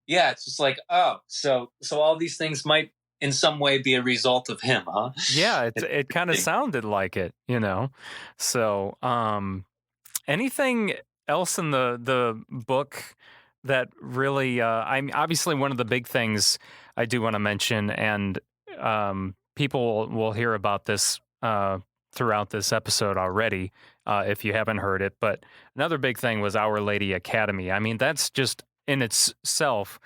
it's just like, so all these things might in some way be a result of him, huh? Yeah, it kind of sounded like it, So, anything else in the book that really, I'm obviously one of the big things I do want to mention, and people will hear about this throughout this episode already, if you haven't heard it. But another big thing was Our Lady Academy. I mean, that's just in itself,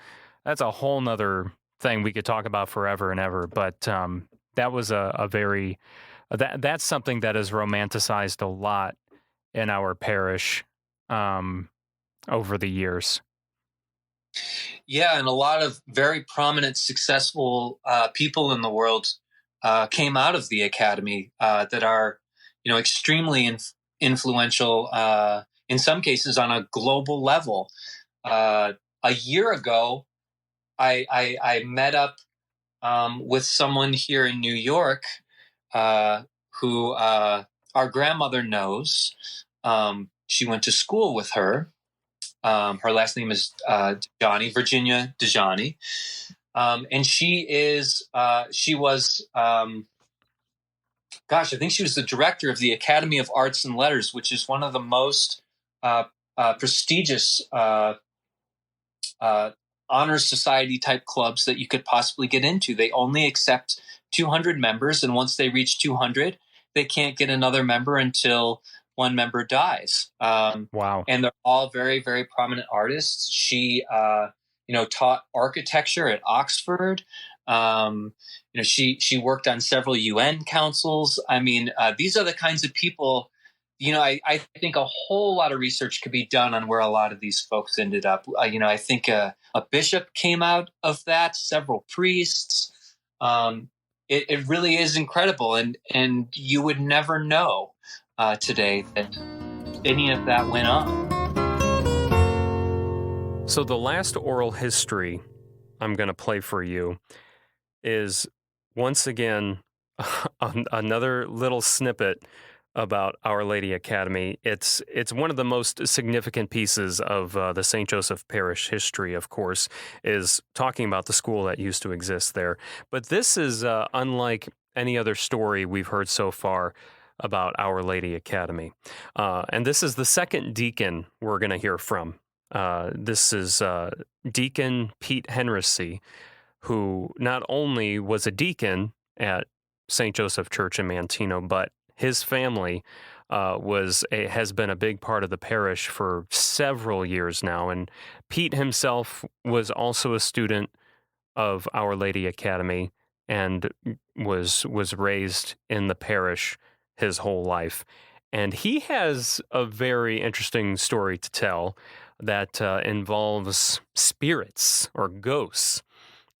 that's a whole nother thing we could talk about forever and ever. But that was a very, that's something that is romanticized a lot in our parish over the years. Yeah, and a lot of very prominent, successful people in the world came out of the academy that are, extremely influential, in some cases on a global level. A year ago, I met up with someone here in New York who our grandmother knows. She went to school with her. Her last name is Dejani, Virginia Dejani. And she was, I think she was the director of the Academy of Arts and Letters, which is one of the most prestigious honor society type clubs that you could possibly get into. They only accept 200 members, and once they reach 200, they can't get another member until one member dies. Wow. And they're all very, very prominent artists. She, taught architecture at Oxford. She worked on several UN councils. I mean, these are the kinds of people, I think a whole lot of research could be done on where a lot of these folks ended up. I think a bishop came out of that, several priests. It really is incredible. And you would never know today that any of that went on. So the last oral history I'm going to play for you is, once again, another little snippet about Our Lady Academy. It's one of the most significant pieces of the St. Joseph Parish history, of course, is talking about the school that used to exist there. But this is unlike any other story we've heard so far about Our Lady Academy. And this is the second deacon we're going to hear from. This is Deacon Pete Henricy, who not only was a deacon at St. Joseph Church in Manteno, but his family has been a big part of the parish for several years now. And Pete himself was also a student of Our Lady Academy and was raised in the parish his whole life. And he has a very interesting story to tell. that involves spirits or ghosts,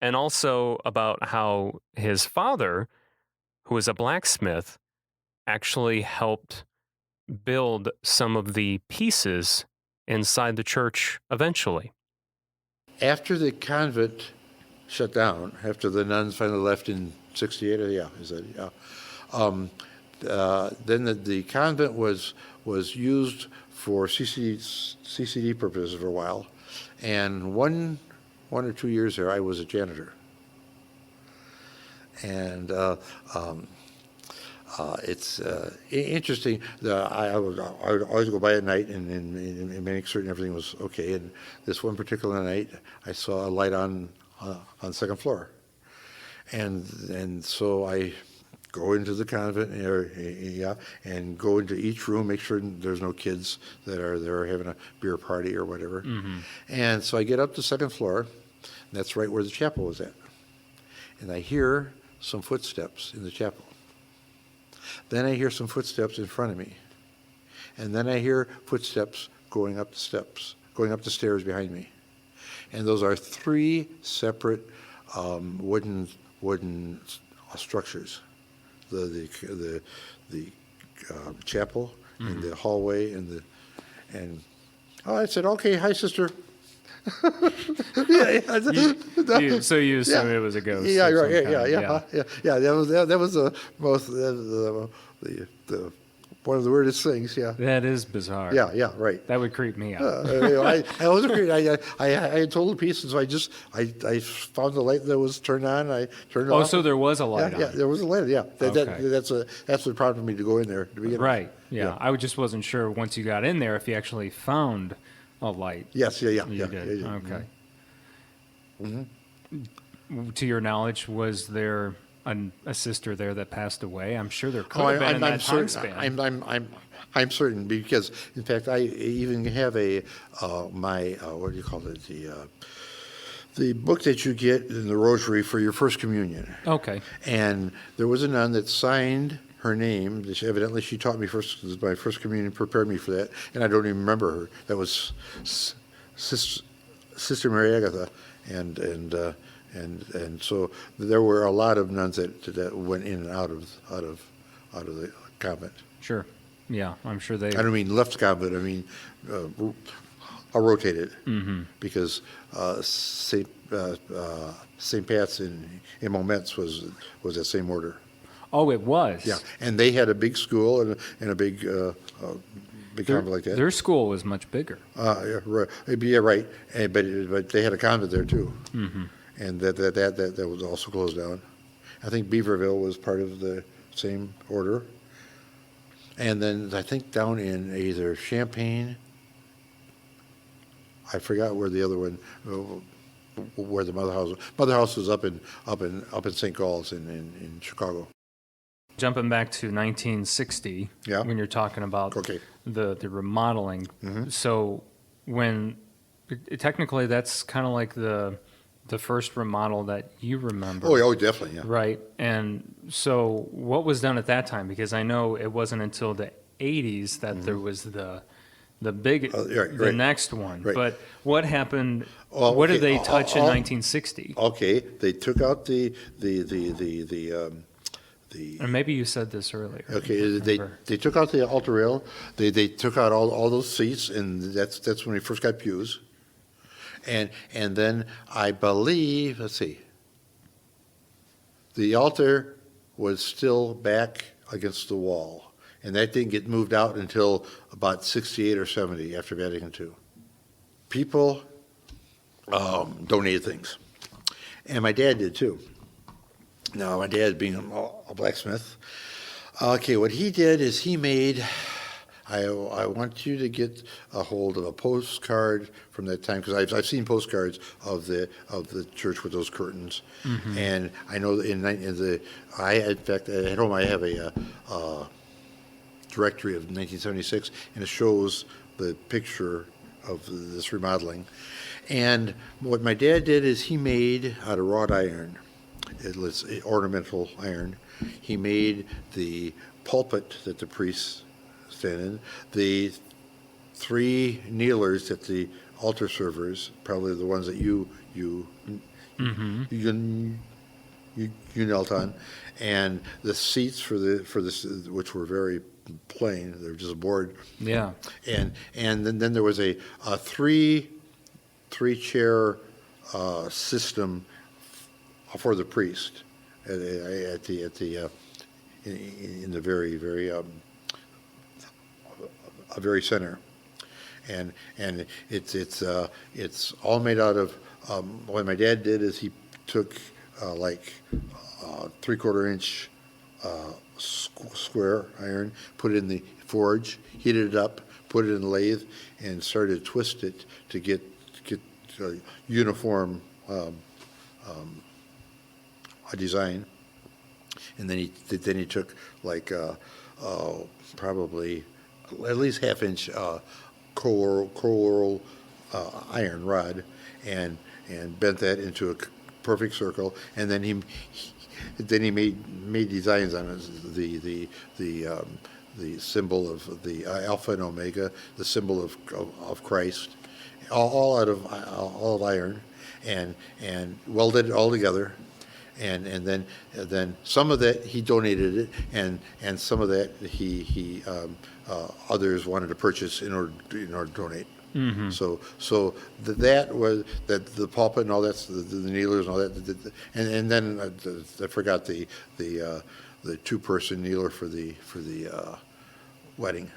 and also about how his father, who was a blacksmith, actually helped build some of the pieces inside the church eventually. After the convent shut down, after the nuns finally left in 68, then the convent was used for CCD purposes for a while, and one or 2 years there, I was a janitor, and it's interesting. I would always go by at night and make certain everything was okay. And this one particular night, I saw a light on the second floor, and so I go into the convent area and go into each room, make sure there's no kids that are there having a beer party or whatever. Mm-hmm. And so I get up to the second floor, and that's right where the chapel was at, and I hear some footsteps in the chapel. Then I hear some footsteps in front of me. And then I hear footsteps going up the steps, going up the stairs behind me. And those are 3 separate wooden structures. The chapel, mm-hmm. and the hallway, and I said, okay, hi, sister. So you assume it was a ghost? Yeah, right. Yeah. That was the most the one of the weirdest things. Yeah. That is bizarre. Yeah, right. That would creep me out. I wasn't creeped. I had told the piece, and so I found the light that was turned on. I turned it off. Oh, so there was a light on. Yeah, there was a light. Yeah, Okay. that's what prompted me to go in there to begin with. Right. Yeah. I just wasn't sure once you got in there if you actually found a light. Yes, yeah. You did. Yeah. Okay. Mm-hmm. To your knowledge, was there a sister there that passed away? I'm sure there could have been in that time span. I'm certain, because in fact I even have my what do you call it, the book that you get in the rosary for your first communion. Okay. And there was a nun that signed her name. Evidently, she taught me my first communion, prepared me for that, and I don't even remember her. That was Sister Mary Agatha, and so there were a lot of nuns that went in and out of the convent. Sure. Yeah, I'm sure they. I don't mean left the convent. I mean rotated, mm-hmm. because Saint Pat's in Moments was that same order. Oh, it was. Yeah, and they had a big school and a big convent like that. Their school was much bigger. Yeah, right. Yeah, right. But they had a convent there too, mm-hmm. and that was also closed down. I think Beaverville was part of the same order, and then I think down in either Champaign, I forgot where the other one, where the Mother House. Mother House was up in St. Gall's in Chicago. Jumping back to 1960, yeah. When you're talking about the remodeling, mm-hmm. so when technically that's kind of like the first remodel that you remember. Oh, definitely, yeah. Right, and so what was done at that time? Because I know it wasn't until the 80s that mm-hmm. there was the big the next one. Right. But what happened? What did they touch in 1960? Okay, they took out the or maybe you said this earlier. Okay, they took out the altar rail. They took out all those seats, and that's when we first got pews. And then I believe, let's see, the altar was still back against the wall, and that didn't get moved out until about 68 or 70 after Vatican II. People donated things, and my dad did too. Now, my dad being a blacksmith, okay, what he did is he made, I want you to get a hold of a postcard from that time, because I've seen postcards of the church with those curtains, mm-hmm. and I know in fact at home I have a directory of 1976, and it shows the picture of this remodeling. And what my dad did is he made out of wrought iron. It was ornamental iron. He made the pulpit that the priests stand in, the 3 kneelers at the altar servers, probably the ones that you knelt on, and the seats for this, which were very plain, they were just board. Yeah. And then there was a 3 chair system for the priest at the in the very center, and it's all made out of. What my dad did is he took like 3/4 inch square iron, put it in the forge, heated it up, put it in the lathe, and started to twist it to get uniform a design. And then he took like probably at least 1/2 inch coral iron rod, and bent that into a perfect circle. And then he made designs on it. The symbol of the Alpha and Omega, the symbol of Christ, all out of iron, and welded it all together. And then some of that he donated it, and some of that he others wanted to purchase in order to donate. Mm-hmm. So that was that the pulpit and all that, the kneelers and all that, and then I forgot the 2-person kneeler for the wedding.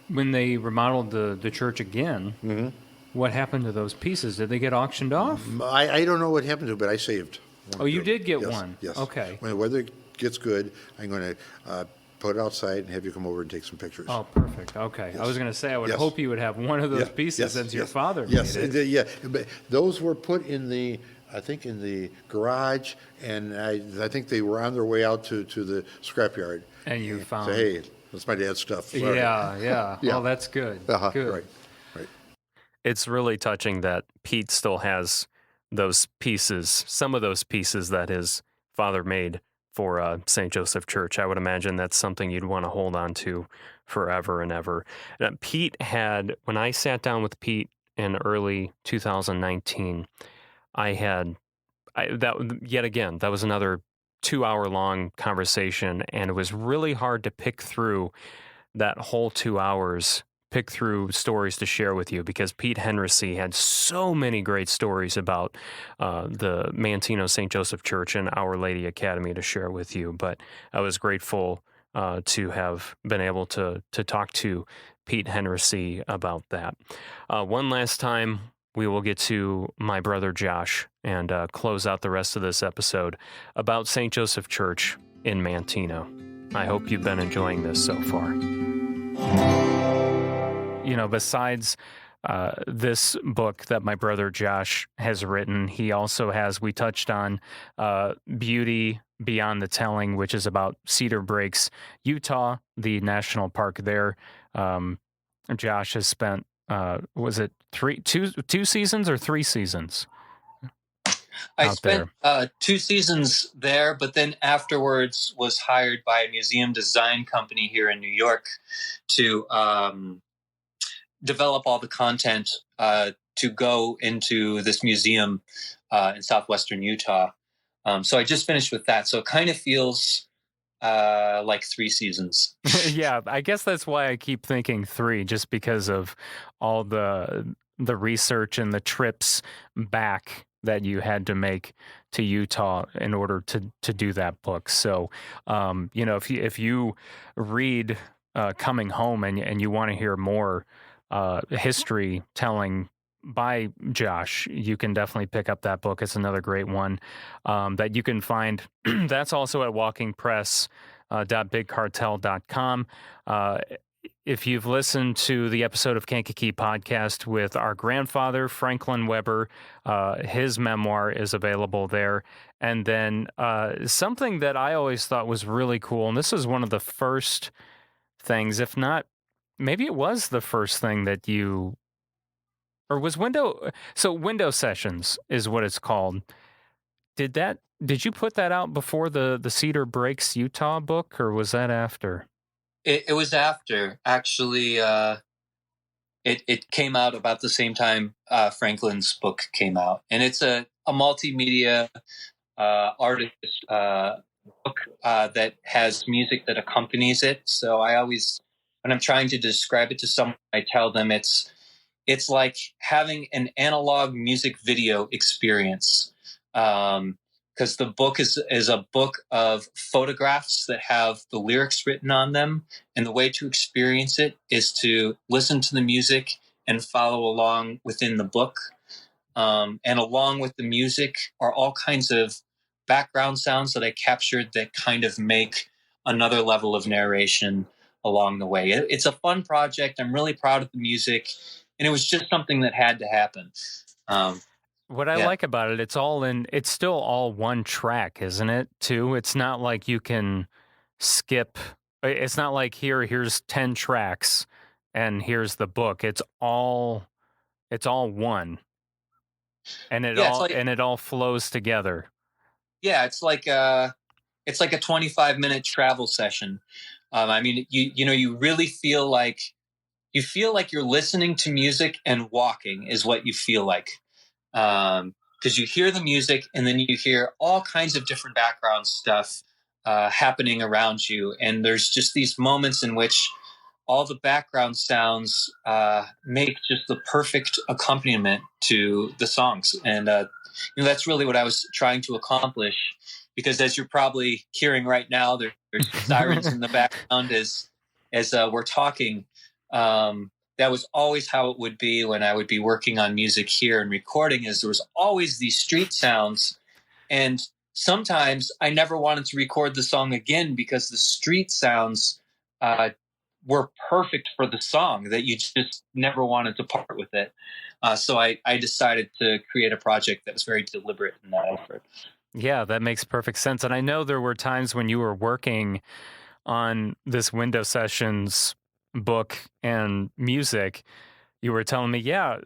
When they remodeled the church again, Mm-hmm. what happened to those pieces? Did they get auctioned off? I don't know what happened to it, but I saved one. Oh, you did get Yes, one? Yes. Okay. When the weather gets good, I'm going to put it outside and have you come over and take some pictures. Oh, perfect. Okay. Yes. I was going to say, I would Yes. hope you would have one of those Yeah, pieces yes, since your yes, father yes, made it. yeah. But those were put in I think in the garage, and I think they were on their way out to the scrapyard. And you found... So, hey, that's my dad's stuff. Sorry. Yeah. Yeah. Well, that's good. Good. Right. It's really touching that Pete still has those pieces, some of those pieces that his father made for St. Joseph Church. I would imagine that's something you'd want to hold on to forever and ever. Pete had, when I sat down with Pete in early 2019, that was another 2-hour-long conversation, and it was really hard to pick through that whole 2 hours, pick through stories to share with you, because Pete Henricy had so many great stories about the Manteno St. Joseph Church and Our Lady Academy to share with you. But I was grateful to have been able to talk to Pete Henricy about that. One last time, we will get to my brother Josh and close out the rest of this episode about St. Joseph Church in Manteno. I hope you've been enjoying this so far. You know, besides this book that my brother Josh has written, he also has, we touched on Beauty Beyond the Telling, which is about Cedar Breaks, Utah, the national park there. Josh has spent, was it two seasons or 3 seasons? I spent 2 seasons there, but then afterwards was hired by a museum design company here in New York to develop all the content to go into this museum in southwestern Utah. So I just finished with that. So it kind of feels like 3 seasons. Yeah, I guess that's why I keep thinking 3, just because of all the research and the trips back that you had to make to Utah in order to do that book. So, you know, if you read Coming Home and you want to hear more history telling by Josh, you can definitely pick up that book. It's another great one that you can find. That's also at walkingpress.bigcartel.com. If you've listened to the episode of Kankakee podcast with our grandfather, Franklin Weber, his memoir is available there. And then something that I always thought was really cool, and this is one of the first things, if not, maybe it was the first thing that you, or was Window Sessions is what it's called. Did you put that out before the Cedar Breaks Utah book, or was that after? It was after, actually. it came out about the same time Franklin's book came out, and it's a multimedia artist book that has music that accompanies it. So I always, when I'm trying to describe it to someone, I tell them it's like having an analog music video experience. Because the book is a book of photographs that have the lyrics written on them. And the way to experience it is to listen to the music and follow along within the book. And along with the music are all kinds of background sounds that I captured that kind of make another level of narration along the way. It's a fun project. I'm really proud of the music. And it was just something that had to happen. What I like about it, it's still all one track, isn't it, too? It's not like you can skip. It's not like here's 10 tracks and here's the book. It's all one. And it all flows together. Yeah, it's like a 25-minute travel session. I mean, you really feel like you're listening to music and walking is what you feel like. Because you hear the music and then you hear all kinds of different background stuff happening around you. And there's just these moments in which all the background sounds make just the perfect accompaniment to the songs. And that's really what I was trying to accomplish. Because as you're probably hearing right now, there's sirens in the background as we're talking. That was always how it would be when I would be working on music here and recording, is there was always these street sounds. And sometimes I never wanted to record the song again because the street sounds were perfect for the song, that you just never wanted to part with it. So I decided to create a project that was very deliberate in that effort. Yeah, that makes perfect sense. And I know there were times when you were working on this Window Sessions book and music, you were telling me, I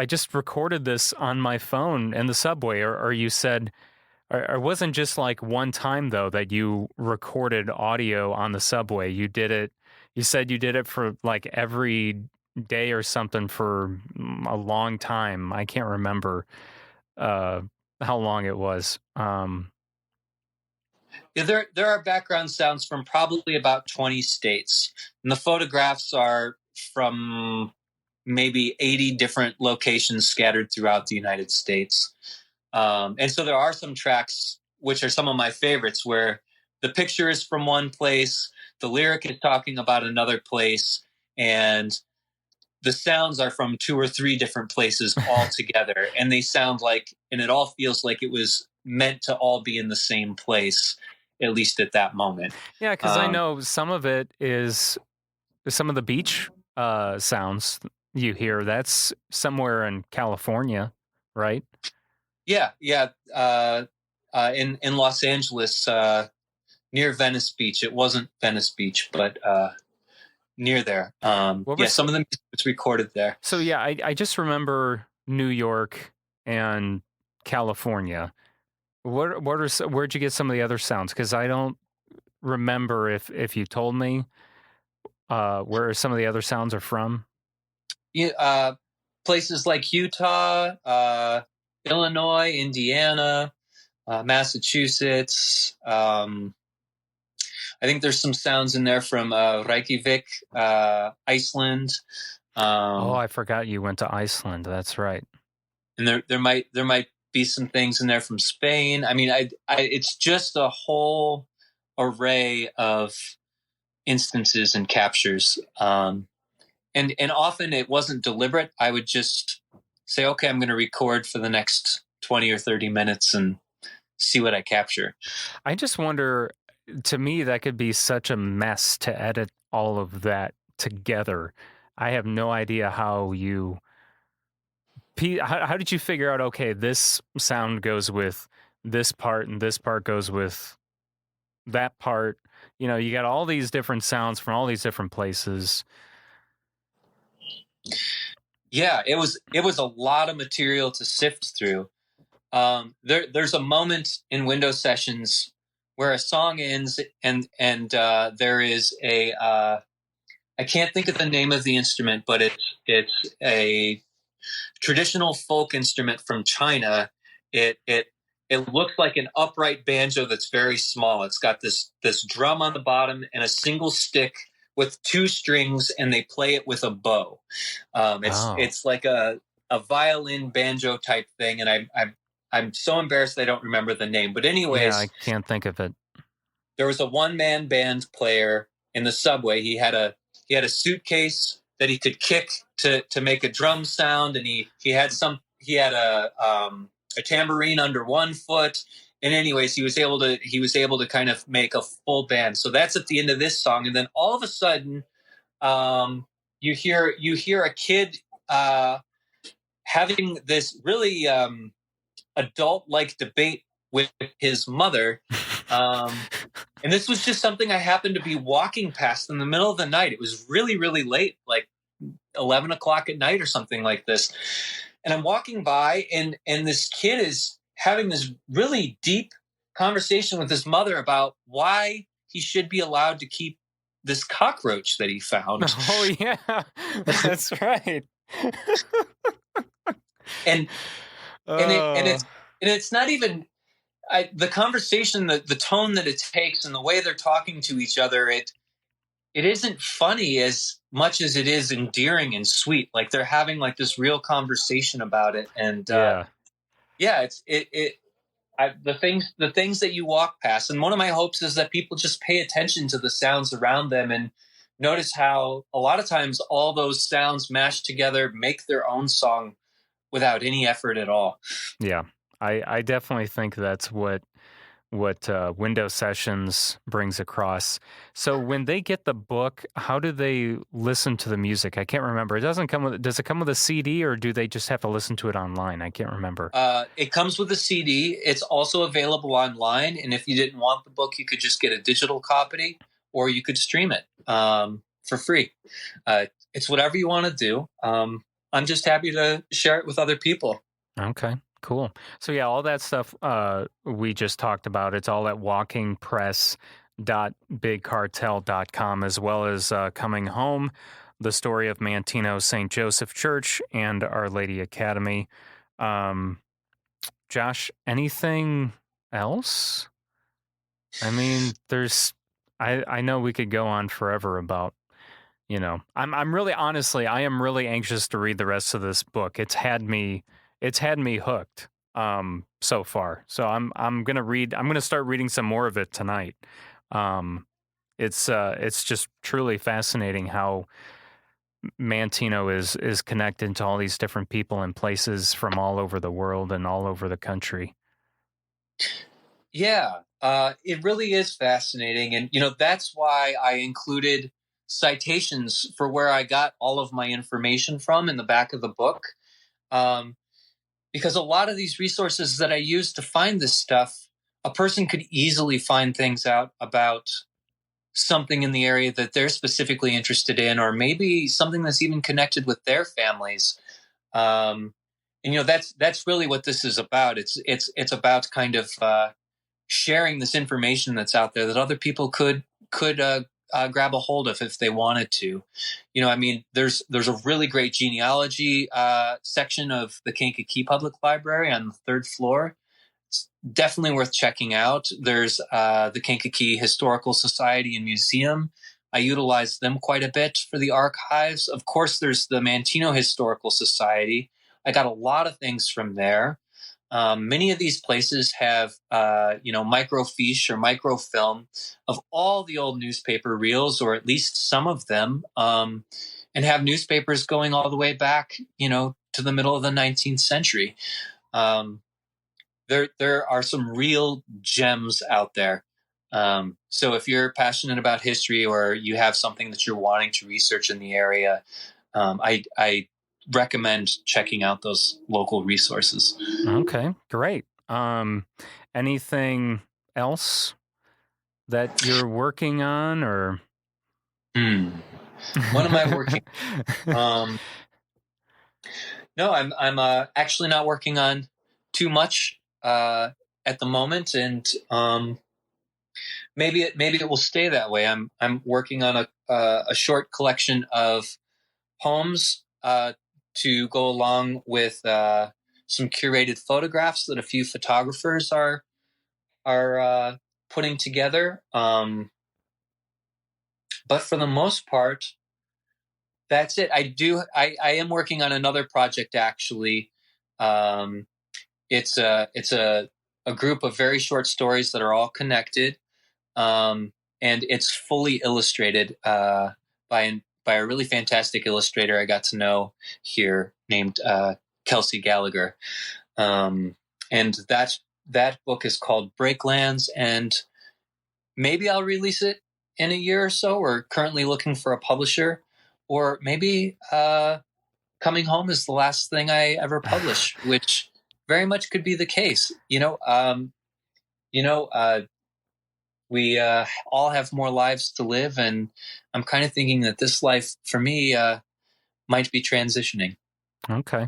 just recorded this on my phone in the subway, or you said, or it wasn't just like one time though that you recorded audio on the subway. You said you did it for like every day or something for a long time. I can't remember how long it was. Yeah, there are background sounds from probably about 20 states. And the photographs are from maybe 80 different locations scattered throughout the United States. And so there are some tracks, which are some of my favorites, where the picture is from one place, the lyric is talking about another place, and the sounds are from 2 or 3 different places all together. And they sound like, and it all feels like it was meant to all be in the same place, at least at that moment. Yeah, because I know some of it is some of the beach sounds you hear. That's somewhere in California, right? Yeah. In Los Angeles, near Venice Beach. It wasn't Venice Beach, but near there. Some of the music was recorded there. So yeah, I just remember New York and California. Where'd you get some of the other sounds? Because I don't remember if you told me where some of the other sounds are from. Yeah, places like Utah, Illinois, Indiana, Massachusetts. I think there's some sounds in there from Reykjavik, Iceland. I forgot you went to Iceland. That's right. And there might be some things in there from Spain. I mean, it's just a whole array of instances and captures. And often it wasn't deliberate. I would just say, okay, I'm going to record for the next 20 or 30 minutes and see what I capture. I just wonder, to me, that could be such a mess to edit all of that together. I have no idea how did you figure out, okay, this sound goes with this part and this part goes with that part? You know, you got all these different sounds from all these different places. Yeah, it was a lot of material to sift through. There's a moment in Window Sessions where a song ends and there is a I can't think of the name of the instrument, but it's a traditional folk instrument from China. It looks like an upright banjo that's very small. It's got this drum on the bottom and a single stick with 2 strings, and they play it with a bow. It's like a violin banjo type thing, and I'm so embarrassed I don't remember the name. But anyways, Yeah, I can't think of it. There was a one-man band player in the subway. He had a suitcase that he could kick to make a drum sound, and he had a tambourine under one foot. And anyways, he was able to kind of make a full band. So that's at the end of this song, and then all of a sudden, you hear a kid having this really adult-like debate with his mother. And this was just something I happened to be walking past in the middle of the night. It was really, really late, like 11 o'clock at night or something like this. And I'm walking by, and this kid is having this really deep conversation with his mother about why he should be allowed to keep this cockroach that he found. Oh, yeah, that's right. and it's not even the conversation, the tone that it takes, and the way they're talking to each other. It isn't funny as much as it is endearing and sweet. Like they're having like this real conversation about it, and the things that you walk past. And one of my hopes is that people just pay attention to the sounds around them and notice how a lot of times all those sounds mashed together make their own song without any effort at all. Yeah, I definitely think that's what Window Sessions brings across. So when they get the book, how do they listen to the music? I can't remember. It doesn't come with. Does it come with a CD, or do they just have to listen to it online? I can't remember. It comes with a CD. It's also available online, and if you didn't want the book, you could just get a digital copy, or you could stream it for free. It's whatever you want to do. I'm just happy to share it with other people. Okay, cool. So yeah, all that stuff we just talked about, it's all at walkingpress.bigcartel.com, as well as Coming Home, the story of Manteno St. Joseph Church and Our Lady Academy. Josh, anything else? I mean, I know we could go on forever about, I'm really, honestly, I am really anxious to read the rest of this book. It's had me hooked so far. So I'm going to start reading some more of it tonight. It's just truly fascinating how Manteno is connected to all these different people and places from all over the world and all over the country. Yeah, it really is fascinating. And, that's why I included citations for where I got all of my information from in the back of the book. Because a lot of these resources that I use to find this stuff, a person could easily find things out about something in the area that they're specifically interested in, or maybe something that's even connected with their families. And that's really what this is about. It's about kind of sharing this information that's out there that other people could grab a hold of if they wanted to. There's a really great genealogy section of the Kankakee Public Library on the 3rd floor. It's definitely worth checking out. There's the Kankakee Historical Society and Museum. I utilize them quite a bit for the archives. Of course, there's the Manteno Historical Society. I got a lot of things from there. Many of these places have, microfiche or microfilm of all the old newspaper reels, or at least some of them, and have newspapers going all the way back, to the middle of the 19th century. There are some real gems out there. So if you're passionate about history, or you have something that you're wanting to research in the area, I recommend checking out those local resources. Okay, great. Anything else that you're working on, or? What am I working on? No, I'm actually not working on too much at the moment, and maybe it will stay that way. I'm working on a short collection of poems to go along with some curated photographs that a few photographers are putting together. But for the most part, that's it. I am working on another project actually. It's a group of very short stories that are all connected, and it's fully illustrated by a really fantastic illustrator I got to know here named Kelsey Gallagher. And that book is called Breaklands, and maybe I'll release it in a year or so. We're currently looking for a publisher, or maybe Coming Home is the last thing I ever publish, which very much could be the case. We all have more lives to live, and I'm kind of thinking that this life for me might be transitioning. Okay.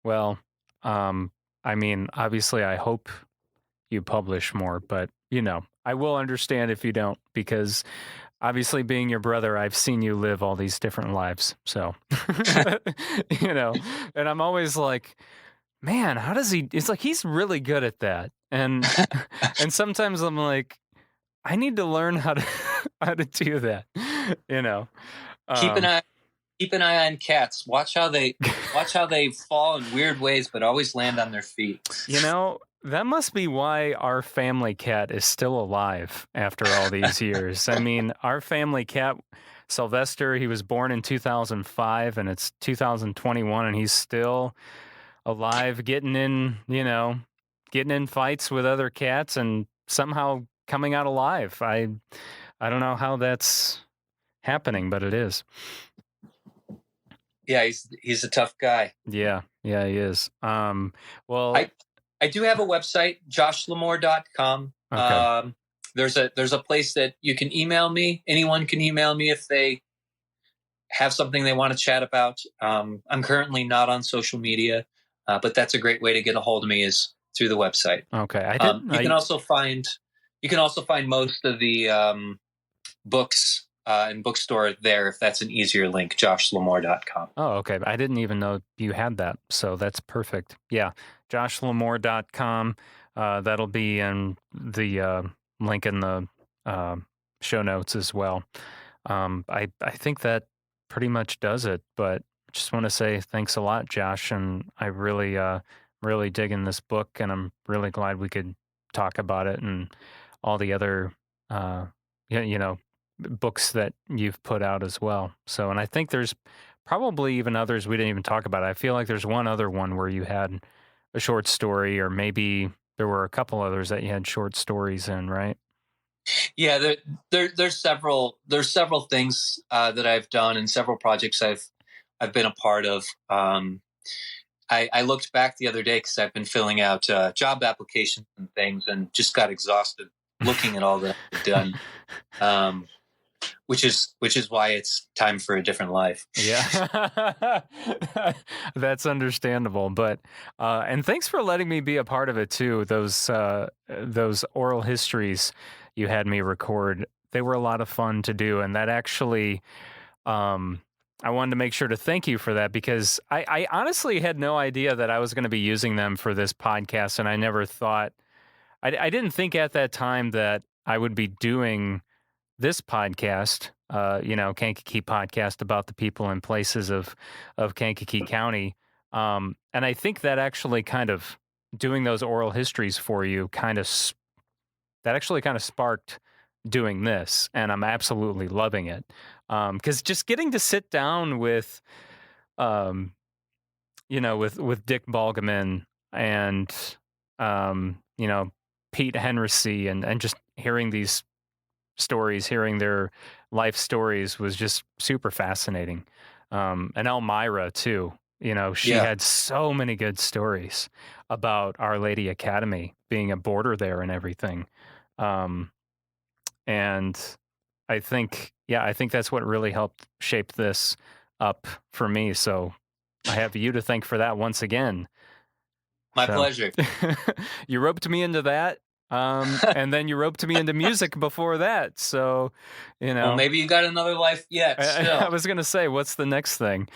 Well, I mean, obviously, I hope you publish more, but I will understand if you don't, because obviously, being your brother, I've seen you live all these different lives. So, and I'm always like, man, how does he? It's like he's really good at that, and and sometimes I'm like, I need to learn how to do that. Keep an eye on cats. Watch how they fall in weird ways, but always land on their feet. That must be why our family cat is still alive after all these years. I mean, our family cat, Sylvester, he was born in 2005, and it's 2021, and he's still alive, getting in fights with other cats, and somehow coming out alive. I don't know how that's happening, but it is. Yeah, he's a tough guy. Yeah, he is. Well, I do have a website, joshlamore.com. Okay. There's a place that you can email me. Anyone can email me if they have something they want to chat about. I'm currently not on social media, but that's a great way to get a hold of me is through the website. Okay. You can also find most of the books in bookstore there if that's an easier link, joshlamore.com. Oh, okay. I didn't even know you had that, so that's perfect. Yeah, joshlamore.com. That'll be in the link in the show notes as well. I think that pretty much does it, but just want to say thanks a lot, Josh, and I really digging this book, and I'm really glad we could talk about it and all the other books that you've put out as well. So, and I think there's probably even others we didn't even talk about. I feel like there's one other one where you had a short story, or maybe there were a couple others that you had short stories in, right? Yeah, there's several things that I've done and several projects I've been a part of. I looked back the other day because I've been filling out job applications and things, and just got exhausted looking at all that I've done. Which is why it's time for a different life. Yeah, that's understandable. But and thanks for letting me be a part of it too. Those oral histories you had me record, they were a lot of fun to do, and that actually, I wanted to make sure to thank you for that, because I honestly had no idea that I was going to be using them for this podcast, and I never thought, I didn't think at that time that I would be doing this podcast, Kankakee podcast about the people and places of Kankakee County. And I think that actually kind of doing those oral histories for you that actually kind of sparked doing this. And I'm absolutely loving it. Because just getting to sit down with, with Dick Balgaman and, Pete Henricy and just hearing these stories, hearing their life stories was just super fascinating. And Elmira too, she had so many good stories about Our Lady Academy, being a boarder there and everything. And I think that's what really helped shape this up for me. So I have you to thank for that once again. My pleasure. You roped me into that. And then you roped me into music before that. So, Well, maybe you got another life yet. I was going to say, what's the next thing?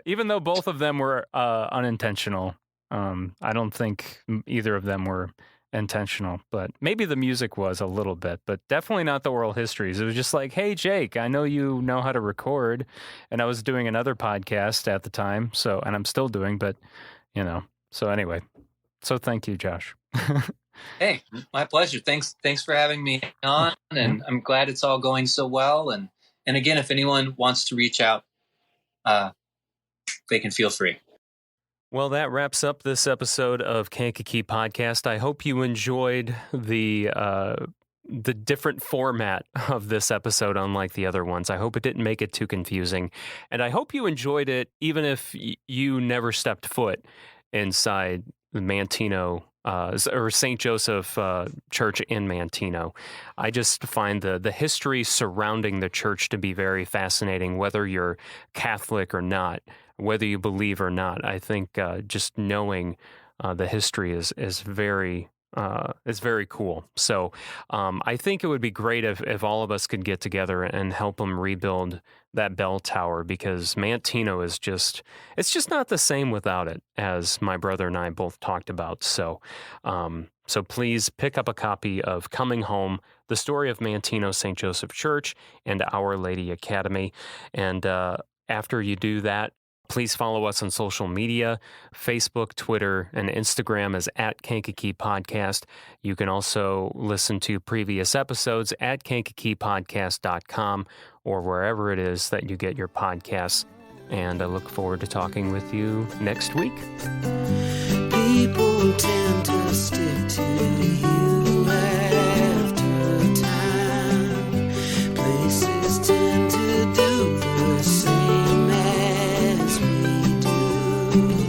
Even though both of them were unintentional, I don't think either of them were intentional, but maybe the music was a little bit, but definitely not the oral histories. It was just like, hey, Jake, I know you know how to record. And I was doing another podcast at the time. So, and I'm still doing, but, so anyway. So thank you, Josh. Hey, my pleasure. Thanks for having me on, and I'm glad it's all going so well. And again, if anyone wants to reach out, they can feel free. Well, that wraps up this episode of Kankakee Podcast. I hope you enjoyed the different format of this episode, unlike the other ones. I hope it didn't make it too confusing, and I hope you enjoyed it, even if you never stepped foot inside the Manteno or St. Joseph Church in Manteno. I just find the history surrounding the church to be very fascinating, whether you're Catholic or not, whether you believe or not. I think just knowing the history is very cool. So I think it would be great if all of us could get together and help them rebuild that bell tower, because Manteno is it's just not the same without it, as my brother and I both talked about. So so please pick up a copy of Coming Home, the story of Manteno St. Joseph Church and Our Lady Academy. And after you do that, please follow us on social media. Facebook, Twitter, and Instagram is @Kankakee Podcast. You can also listen to previous episodes at kankakeepodcast.com or wherever it is that you get your podcasts. And I look forward to talking with you next week. People tend to stick to you after time. Places tend to do the same as we do.